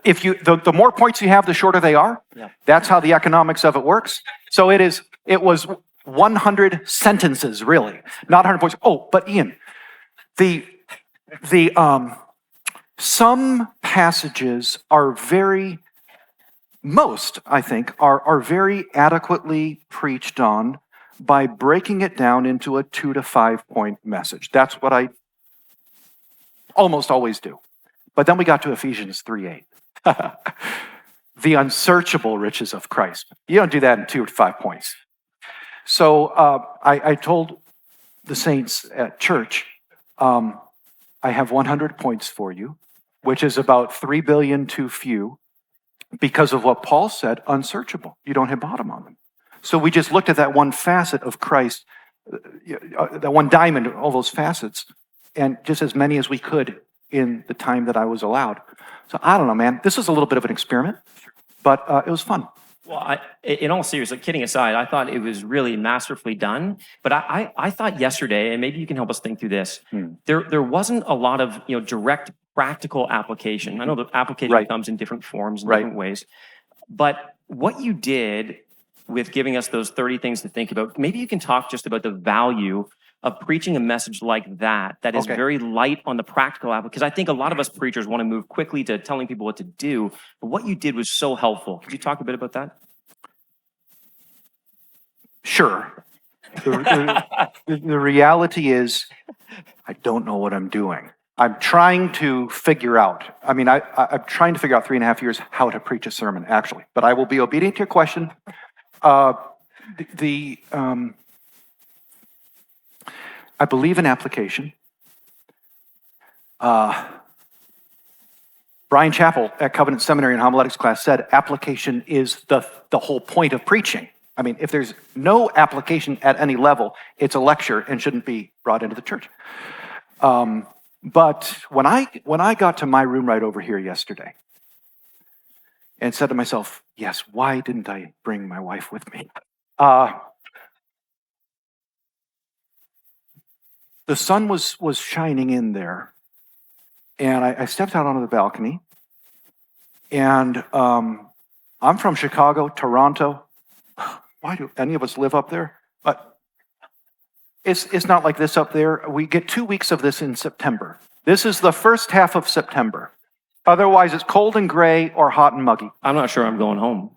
If the more points you have, the shorter they are. Yeah. That's how the economics of it works. So it was 100 sentences, really, not 100 points. Oh, but Ian, some passages are most, I think, are very adequately preached on by breaking it down into a 2 to 5 point message. That's what I almost always do. But then we got to Ephesians 3:8. The unsearchable riches of Christ. You don't do that in 2 to 5 points. So I told the saints at church, I have 100 points for you, which is about 3 billion too few, because of what Paul said, unsearchable. You don't hit bottom on them. So we just looked at that one facet of Christ, that one diamond, all those facets, and just as many as we could in the time that I was allowed. So I don't know, man. This is a little bit of an experiment, but it was fun. Well, in all seriousness, kidding aside, I thought it was really masterfully done. But I thought yesterday, and maybe you can help us think through this, there wasn't a lot of direct practical application. I know the application comes in different forms and different ways. But what you did with giving us those 30 things to think about, maybe you can talk just about the value of preaching a message like that is very light on the practical application. Because I think a lot of us preachers want to move quickly to telling people what to do, but what you did was so helpful. Could you talk a bit about that? Sure. The reality is, I don't know what I'm doing. I'm trying to figure out. I mean, I'm trying to figure out 3.5 years how to preach a sermon, actually. But I will be obedient to your question. I believe in application. Brian Chappell at Covenant Seminary in homiletics class said application is the whole point of preaching. I mean, if there's no application at any level, it's a lecture and shouldn't be brought into the church. But when I got to my room right over here yesterday and said to myself, yes, why didn't I bring my wife with me? The sun was shining in there, and I stepped out onto the balcony, and I'm from Chicago, Toronto. Why do any of us live up there? But it's not like this up there. We get 2 weeks of this in September. This is the first half of September. Otherwise, it's cold and gray or hot and muggy. I'm not sure I'm going home.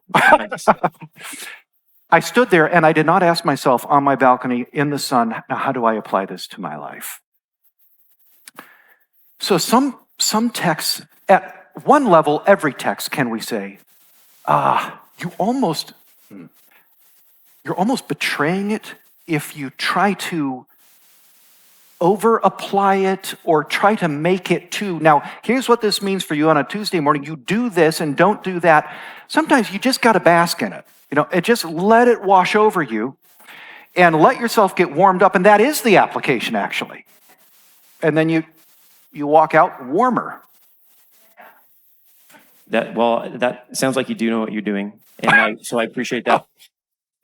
I stood there and I did not ask myself on my balcony in the sun, now how do I apply this to my life? So some texts, at one level, every text, can we say, you're almost betraying it if you try to over-apply it or try to make it too. Now, here's what this means for you on a Tuesday morning. You do this and don't do that. Sometimes you just got to bask in it. Just let it wash over you and let yourself get warmed up. And that is the application, actually. And then you walk out warmer. That sounds like you do know what you're doing. And so I appreciate that.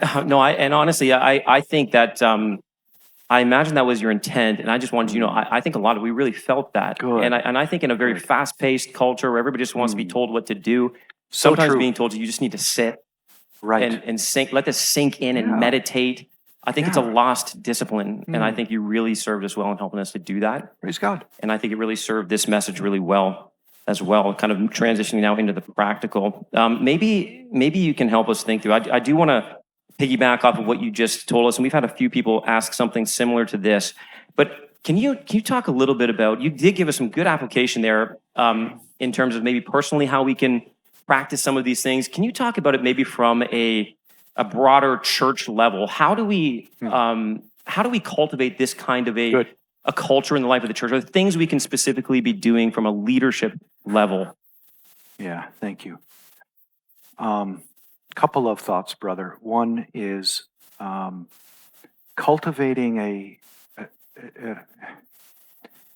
Honestly, I think that I imagine that was your intent, and I just wanted you to know, I think we really felt that. Good. And I think in a very fast-paced culture where everybody just wants to be told what to do, sometimes being told you just need to sit and sink, let this sink in and meditate. I think it's a lost discipline, and I think you really served us well in helping us to do that. Praise God. And I think it really served this message really well as well, kind of transitioning now into the practical. Maybe you can help us think through. I do want to piggyback off of what you just told us, and we've had a few people ask something similar to this. But can you talk a little bit about, you did give us some good application there in terms of maybe personally how we can practice some of these things. Can you talk about it maybe from a broader church level? How do we cultivate this kind of a culture in the life of the church? Are there things we can specifically be doing from a leadership level? Yeah, thank you. Couple of thoughts, brother. One is cultivating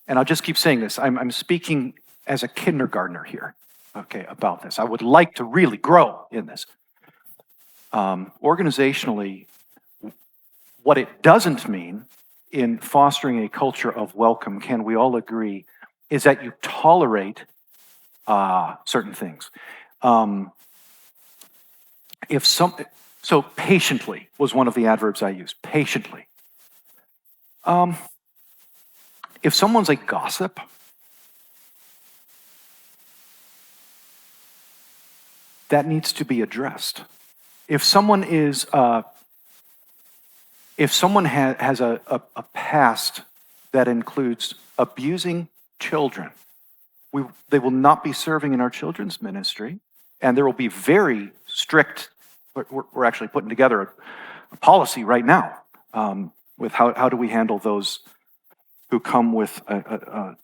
and I'll just keep saying this. I'm speaking as a kindergartner here, about this. I would like to really grow in this. Organizationally, what it doesn't mean in fostering a culture of welcome, can we all agree, is that you tolerate certain things. So patiently was one of the adverbs I used. Patiently. If someone's a gossip, that needs to be addressed. If someone has a past that includes abusing children, they will not be serving in our children's ministry, and there will be very strict. We're actually putting together a policy right now with how do we handle those who come with you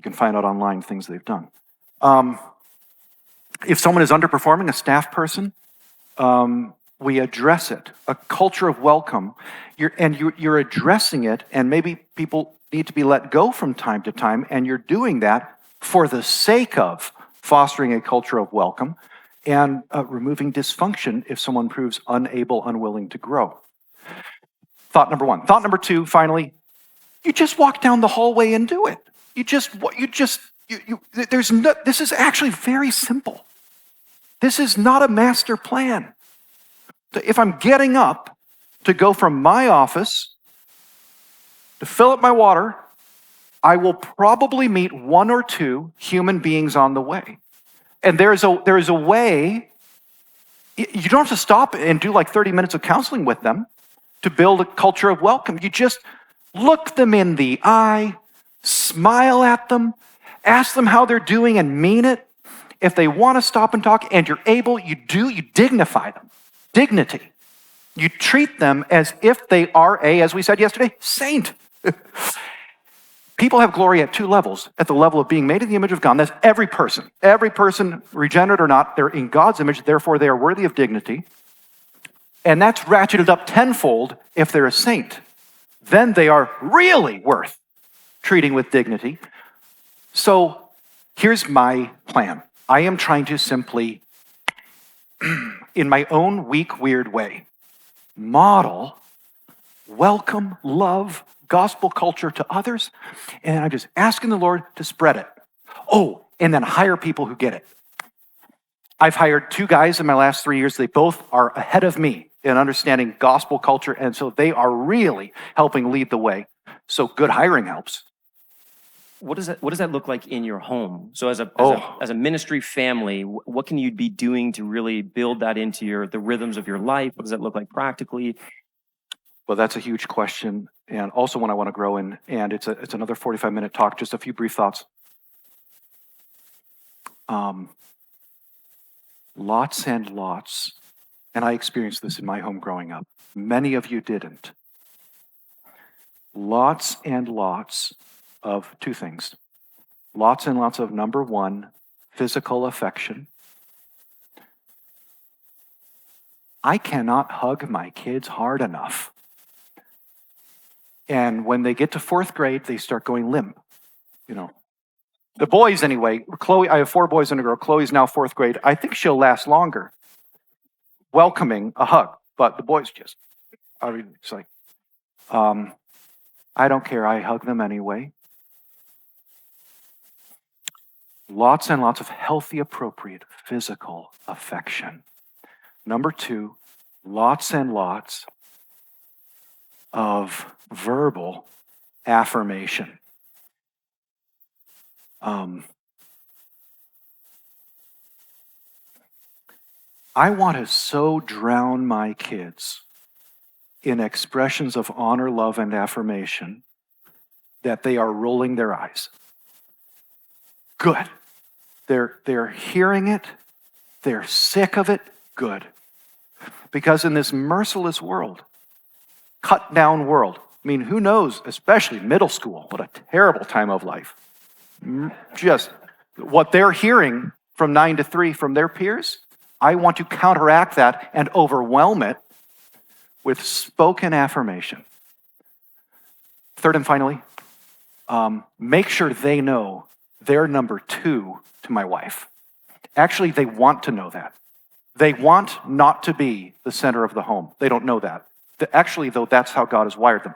can find out online things they've done. If someone is underperforming, a staff person, we address it. A culture of welcome, you're addressing it, and maybe people need to be let go from time to time, and you're doing that for the sake of fostering a culture of welcome and removing dysfunction if someone proves unable, unwilling to grow. Thought number one. Thought number two, finally, you just walk down the hallway and do it. This is actually very simple. This is not a master plan. If I'm getting up to go from my office to fill up my water, I will probably meet one or two human beings on the way. And there is a way, you don't have to stop and do like 30 minutes of counseling with them to build a culture of welcome. You just look them in the eye, smile at them, ask them how they're doing and mean it. If they want to stop and talk and you're able, you dignify them. Dignity. You treat them as if they are as we said yesterday, saint. People have glory at two levels. At the level of being made in the image of God, that's every person. Every person, regenerate or not, they're in God's image, therefore they are worthy of dignity. And that's ratcheted up tenfold if they're a saint. Then they are really worth treating with dignity. So here's my plan. I am trying to simply, in my own weak, weird way, model, welcome, love, gospel culture to others, and I'm just asking the Lord to spread it. Oh, and then hire people who get it. I've hired 2 guys in my last 3 years. They both are ahead of me in understanding gospel culture, and so they are really helping lead the way. So good hiring helps. What does that look like in your home? So as a ministry family, what can you be doing to really build that into the rhythms of your life? What does that look like practically? Well, that's a huge question, and also one I want to grow in. And it's another 45-minute talk. Just a few brief thoughts. Lots and lots, and I experienced this in my home growing up. Many of you didn't. Lots and lots of 2 things. Lots and lots of, number 1, physical affection. I cannot hug my kids hard enough. And when they get to 4th grade, they start going limp. The boys anyway, Chloe, I have 4 boys and a girl. Chloe's now 4th grade. I think she'll last longer welcoming a hug. But the boys it's like, I don't care. I hug them anyway. Lots and lots of healthy, appropriate physical affection. Number 2, lots and lots of verbal affirmation. I want to so drown my kids in expressions of honor, love, and affirmation that they are rolling their eyes. Good. They're hearing it. They're sick of it. Good. Because in this merciless world, cut down world, who knows, especially middle school, what a terrible time of life. Just what they're hearing from 9 to 3 from their peers, I want to counteract that and overwhelm it with spoken affirmation. Third and finally, make sure they know they're number 2 to my wife. Actually, they want to know that. They want not to be the center of the home. They don't know that. Actually, though, that's how God has wired them.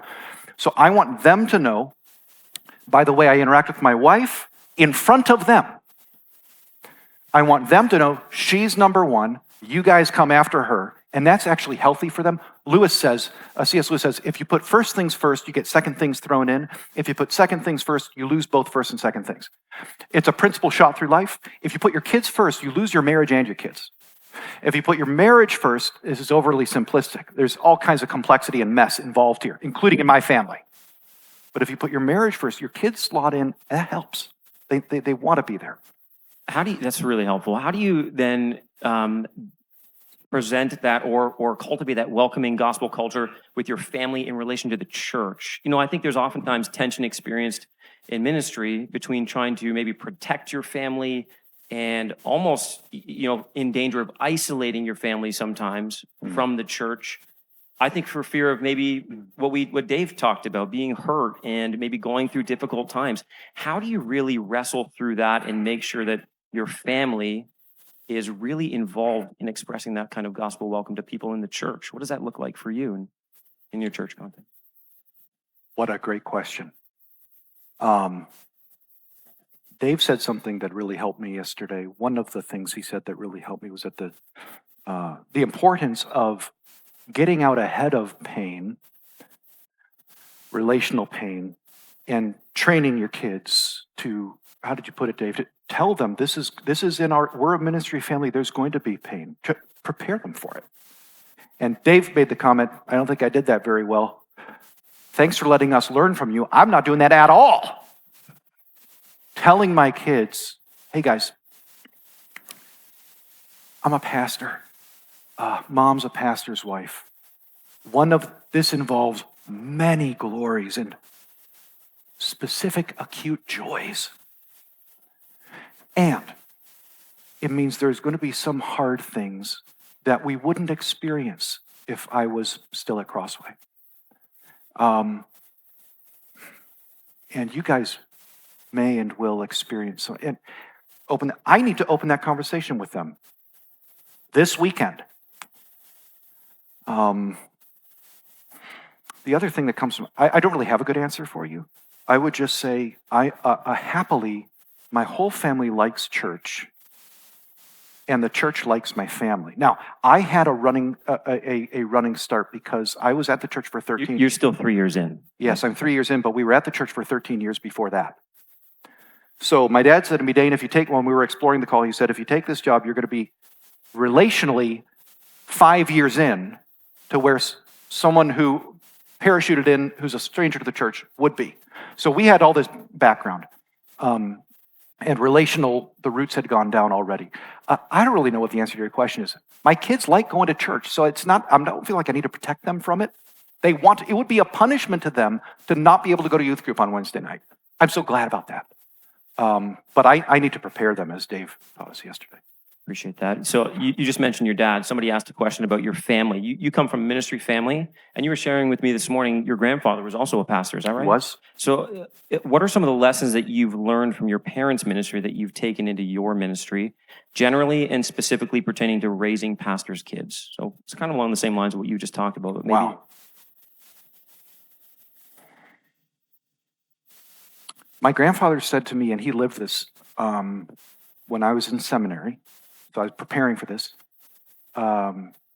So I want them to know, by the way I interact with my wife, in front of them. I want them to know she's number 1, you guys come after her, and that's actually healthy for them. C.S. Lewis says, if you put first things first, you get second things thrown in. If you put second things first, you lose both first and second things. It's a principle shot through life. If you put your kids first, you lose your marriage and your kids. If you put your marriage first, this is overly simplistic. There's all kinds of complexity and mess involved here, including in my family. But if you put your marriage first, your kids slot in, that helps. They want to be there. That's really helpful. How do you then present that or cultivate that welcoming gospel culture with your family in relation to the church? I think there's oftentimes tension experienced in ministry between trying to maybe protect your family and almost, in danger of isolating your family sometimes from the church. I think for fear of maybe what Dave talked about, being hurt and maybe going through difficult times. How do you really wrestle through that and make sure that your family is really involved in expressing that kind of gospel welcome to people in the church? What does that look like for you in your church context? What a great question. Dave said something that really helped me yesterday. One of the things he said that really helped me was that the importance of getting out ahead of pain, relational pain, and training your kids to, how did you put it, Dave? To tell them this is we're a ministry family, there's going to be pain. To prepare them for it. And Dave made the comment, I don't think I did that very well. Thanks for letting us learn from you. I'm not doing that at all. Telling my kids, hey guys, I'm a pastor. Mom's a pastor's wife. This involves many glories and specific acute joys. And it means there's going to be some hard things that we wouldn't experience if I was still at Crossway. And you guys may and will experience some, and I need to open that conversation with them this weekend. The other thing that comes from, I don't really have a good answer for you. I would just say, happily, my whole family likes church, and the church likes my family. Now, I had a running start because I was at the church for 13 years. You're still 3 years in. Yes, I'm 3 years in, but we were at the church for 13 years before that. So my dad said to me, Dane, when we were exploring the call, he said, if you take this job, you're going to be relationally 5 years in to where someone who parachuted in, who's a stranger to the church, would be. So we had all this background. And relational, the roots had gone down already. I don't really know what the answer to your question is. My kids like going to church, so I don't feel like I need to protect them from it. It would be a punishment to them to not be able to go to youth group on Wednesday night. I'm so glad about that. But I need to prepare them, as Dave taught us yesterday. Appreciate that. So you just mentioned your dad. Somebody asked a question about your family. You come from a ministry family, and you were sharing with me this morning, your grandfather was also a pastor, is that right? He was. So what are some of the lessons that you've learned from your parents' ministry that you've taken into your ministry, generally and specifically pertaining to raising pastors' kids? So it's kind of along the same lines of what you just talked about. But maybe. Wow. My grandfather said to me, and he lived this when I was in seminary, so I was preparing for this.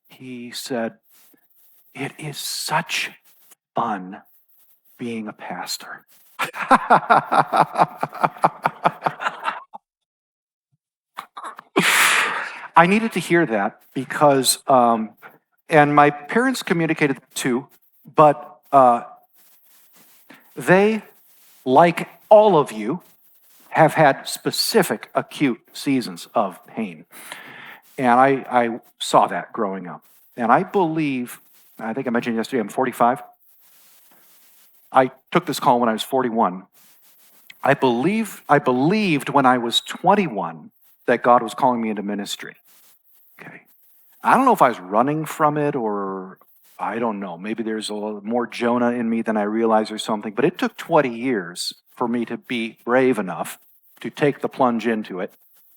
He said, it is such fun being a pastor. I needed to hear that because, and my parents communicated too, but they, like all of you, have had specific acute seasons of pain. And I saw that growing up. And I think I mentioned yesterday, I'm 45. I took this call when I was 41. I believed when I was 21 that God was calling me into ministry. Okay. I don't know if I was running from it or I don't know. Maybe there's a little more Jonah in me than I realized or something. But it took 20 years for me to be brave enough to take the plunge into it.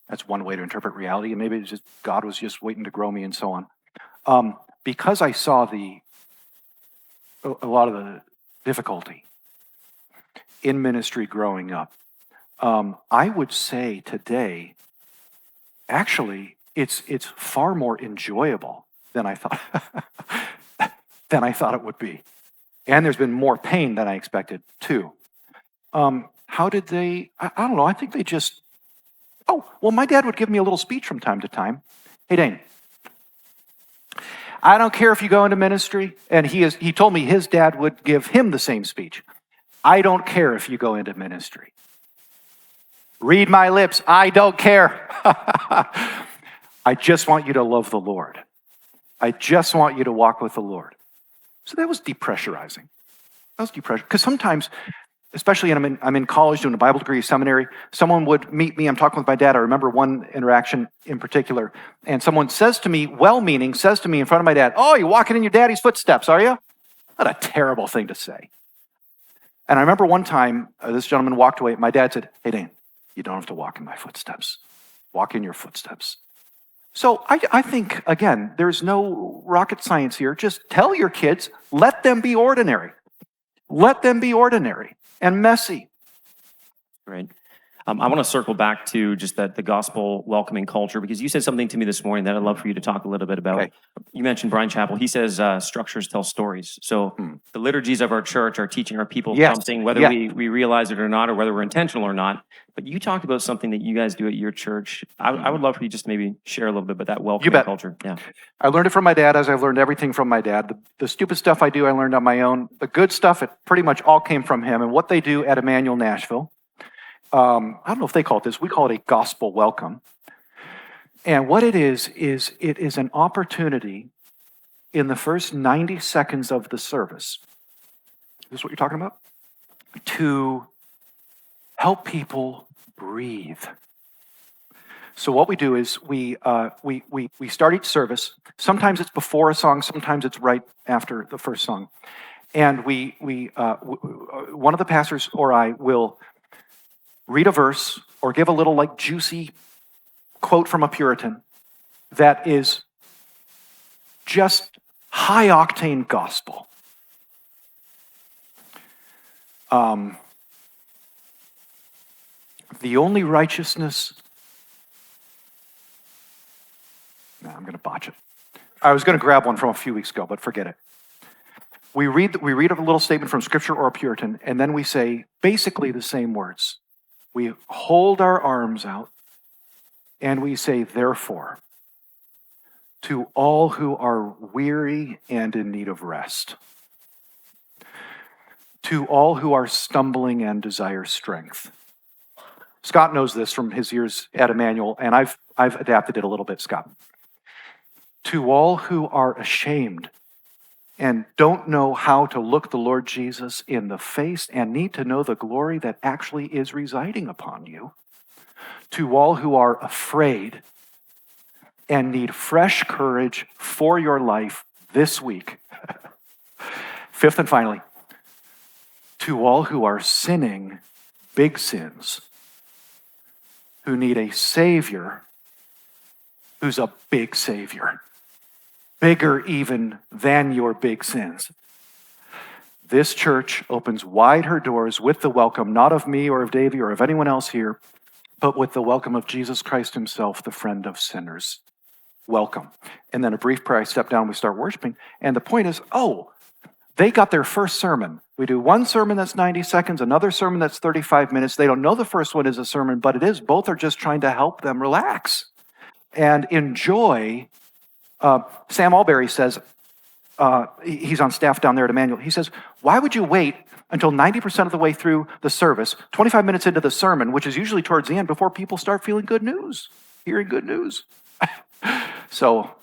That's one way to interpret reality. And maybe it's just God was just waiting to grow me and so on. Because I saw a lot of the difficulty in ministry growing up, I would say today, actually, it's far more enjoyable than I thought it would be. And there's been more pain than I expected too. How did they, I don't know, I think they just, my dad would give me a little speech from time to time. Hey, Dane, I don't care if you go into ministry, and he told me his dad would give him the same speech. I don't care if you go into ministry. Read my lips, I don't care. I just want you to love the Lord. I just want you to walk with the Lord. So that was depressurizing. Because sometimes especially I'm in college doing a Bible degree, seminary, someone would meet me, I'm talking with my dad, I remember one interaction in particular, and someone says to me, well-meaning, says to me in front of my dad, "Oh, you're walking in your daddy's footsteps, are you?" What a terrible thing to say. And I remember one time, this gentleman walked away, my dad said, "Hey, Dane, you don't have to walk in my footsteps. Walk in your footsteps." So I think, again, there's no rocket science here. Just tell your kids, let them be ordinary. Let them be ordinary and messy. Right. I want to circle back to just the gospel welcoming culture, because you said something to me this morning that I'd love for you to talk a little bit about. Okay. You mentioned Brian Chappell. He says structures tell stories. So the liturgies of our church are teaching our people something, whether we realize it or not, or whether we're intentional or not. But you talked about something that you guys do at your church. I would love for you just to maybe share a little bit about that welcoming culture. Yeah. I learned it from my dad, as I've learned everything from my dad. The stupid stuff I do, I learned on my own. The good stuff, it pretty much all came from him. And what they do at Emmanuel Nashville, I don't know if they call it this, we call it a gospel welcome. And what it is an opportunity in the first 90 seconds of the service, is this what you're talking about? To help people breathe. So what we do is we start each service. Sometimes it's before a song, sometimes it's right after the first song. And one of the pastors or I will read a verse or give a little like juicy quote from a Puritan that is just high octane gospel. The only righteousness. No, I'm going to botch it. I was going to grab one from a few weeks ago, but forget it. We read a little statement from Scripture or a Puritan, and then we say basically the same words. We hold our arms out, and we say, therefore, to all who are weary and in need of rest, to all who are stumbling and desire strength. Scott knows this from his years at Emmanuel, and I've adapted it a little bit, Scott. To all who are ashamed and don't know how to look the Lord Jesus in the face and need to know the glory that actually is residing upon you. To all who are afraid and need fresh courage for your life this week. Fifth and finally, to all who are sinning big sins, who need a Savior who's a big Savior. Bigger even than your big sins. This church opens wide her doors with the welcome, not of me or of Davey or of anyone else here, but with the welcome of Jesus Christ himself, the friend of sinners. Welcome. And then a brief prayer, I step down, we start worshiping. And the point is, they got their first sermon. We do one sermon that's 90 seconds, another sermon that's 35 minutes. They don't know the first one is a sermon, but it is. Both are just trying to help them relax and enjoy. Sam Alberry says, he's on staff down there at Emmanuel. He says, why would you wait until 90% of the way through the service, 25 minutes into the sermon, which is usually towards the end, before people start feeling good news, hearing good news? So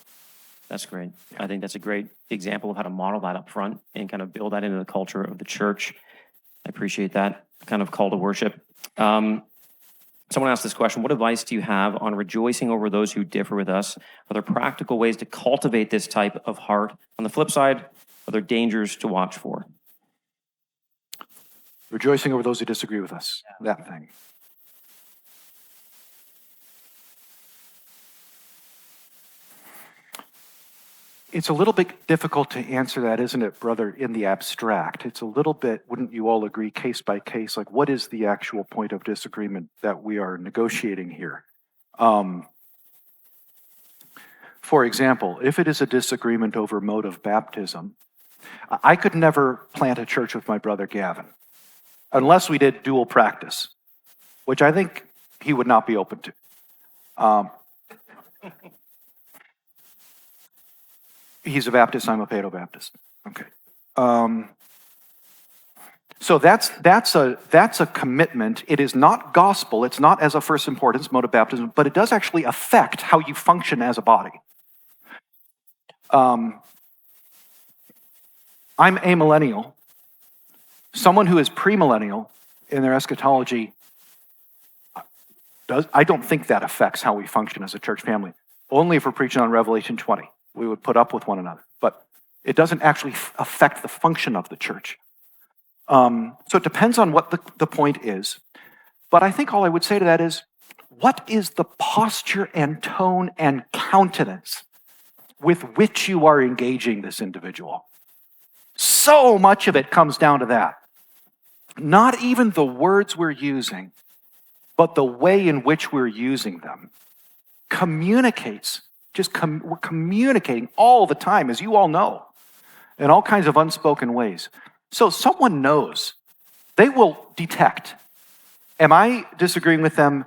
that's great. I think that's a great example of how to model that up front and kind of build that into the culture of the church. I appreciate that kind of call to worship. Someone asked this question: what advice do you have on rejoicing over those who differ with us? Are there practical ways to cultivate this type of heart? On the flip side, are there dangers to watch for? Rejoicing over those who disagree with us, that thing. It's a little bit difficult to answer that, isn't it, brother, in the abstract? It's a little bit, wouldn't you all agree, case by case, like what is the actual point of disagreement that we are negotiating here? For example, if it is a disagreement over mode of baptism, I could never plant a church with my brother Gavin unless we did dual practice, which I think he would not be open to. He's a Baptist, I'm a Paedo-Baptist. Okay. So that's a commitment. It is not gospel. It's not as a first importance mode of baptism, but it does actually affect how you function as a body. I'm amillennial. Someone who is premillennial in their eschatology, I don't think that affects how we function as a church family. Only if we're preaching on Revelation 20, we would put up with one another. But it doesn't actually affect the function of the church. So it depends on what the point is. But I think all I would say to that is, what is the posture and tone and countenance with which you are engaging this individual? So much of it comes down to that. Not even the words we're using, but the way in which we're using them communicates. We're communicating all the time, as you all know, in all kinds of unspoken ways. So someone knows. They will detect. Am I disagreeing with them?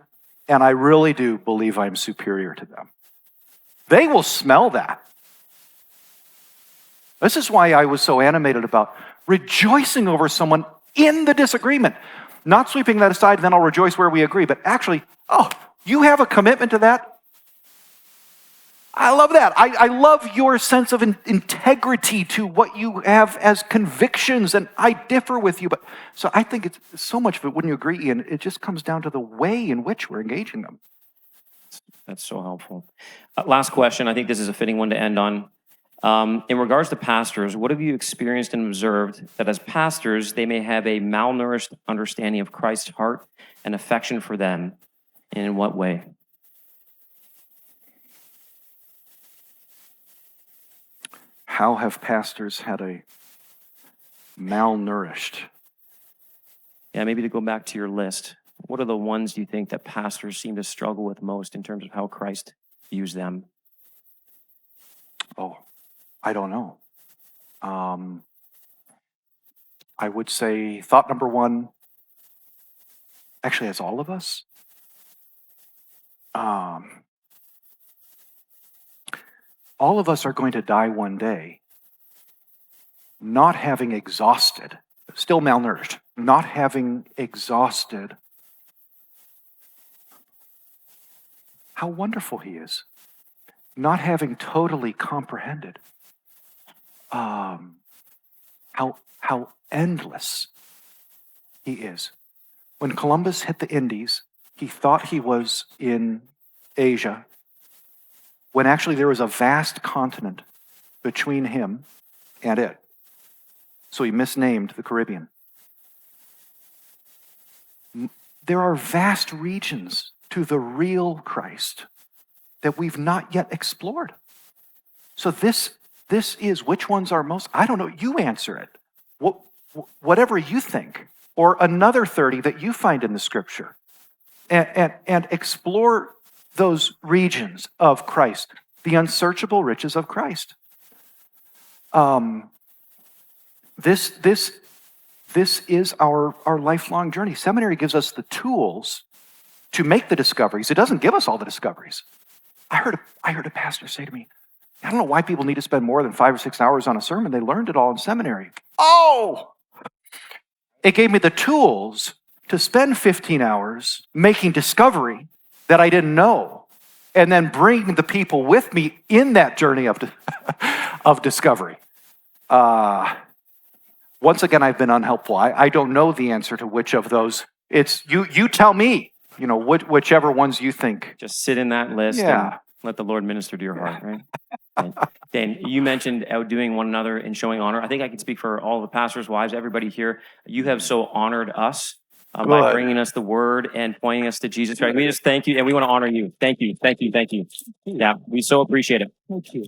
And I really do believe I'm superior to them. They will smell that. This is why I was so animated about rejoicing over someone in the disagreement. Not sweeping that aside, then I'll rejoice where we agree. But actually, you have a commitment to that? I love that. I love your sense of integrity to what you have as convictions, and I differ with you. But so I think it's so much of it, wouldn't you agree, Ian? It just comes down to the way in which we're engaging them. That's so helpful. Last question. I think this is a fitting one to end on. In regards to pastors, what have you experienced and observed that as pastors, they may have a malnourished understanding of Christ's heart and affection for them? And in what way? How have pastors had a malnourished? Yeah, maybe to go back to your list, what are the ones you think that pastors seem to struggle with most in terms of how Christ views them? Oh, I don't know. I would say thought number one, actually, as all of us, all of us are going to die one day, not having exhausted, still malnourished, not having exhausted how wonderful he is, not having totally comprehended how endless he is. When Columbus hit the Indies, he thought he was in Asia, when actually there was a vast continent between him and it. So he misnamed the Caribbean. There are vast regions to the real Christ that we've not yet explored. So this is, which ones are most, I don't know, you answer it. Whatever you think, or another 30 that you find in the scripture, and explore those regions of Christ, the unsearchable riches of Christ. This is our lifelong journey. Seminary gives us the tools to make the discoveries. It doesn't give us all the discoveries. I heard a pastor say to me, I don't know why people need to spend more than 5 or 6 hours on a sermon. They learned it all in seminary. Oh! It gave me the tools to spend 15 hours making discovery that I didn't know, and then bring the people with me in that journey of discovery. Once again, I've been unhelpful. I don't know the answer to which of those. It's you tell me, whichever ones you think. Just sit in that list and let the Lord minister to your heart, right? Dane, you mentioned outdoing one another and showing honor. I think I can speak for all the pastors' wives, everybody here. You have so honored us by bringing us the word and pointing us to Jesus Christ. We just thank you, and we want to honor you. Thank you, thank you, thank you. Yeah, we so appreciate it. Thank you.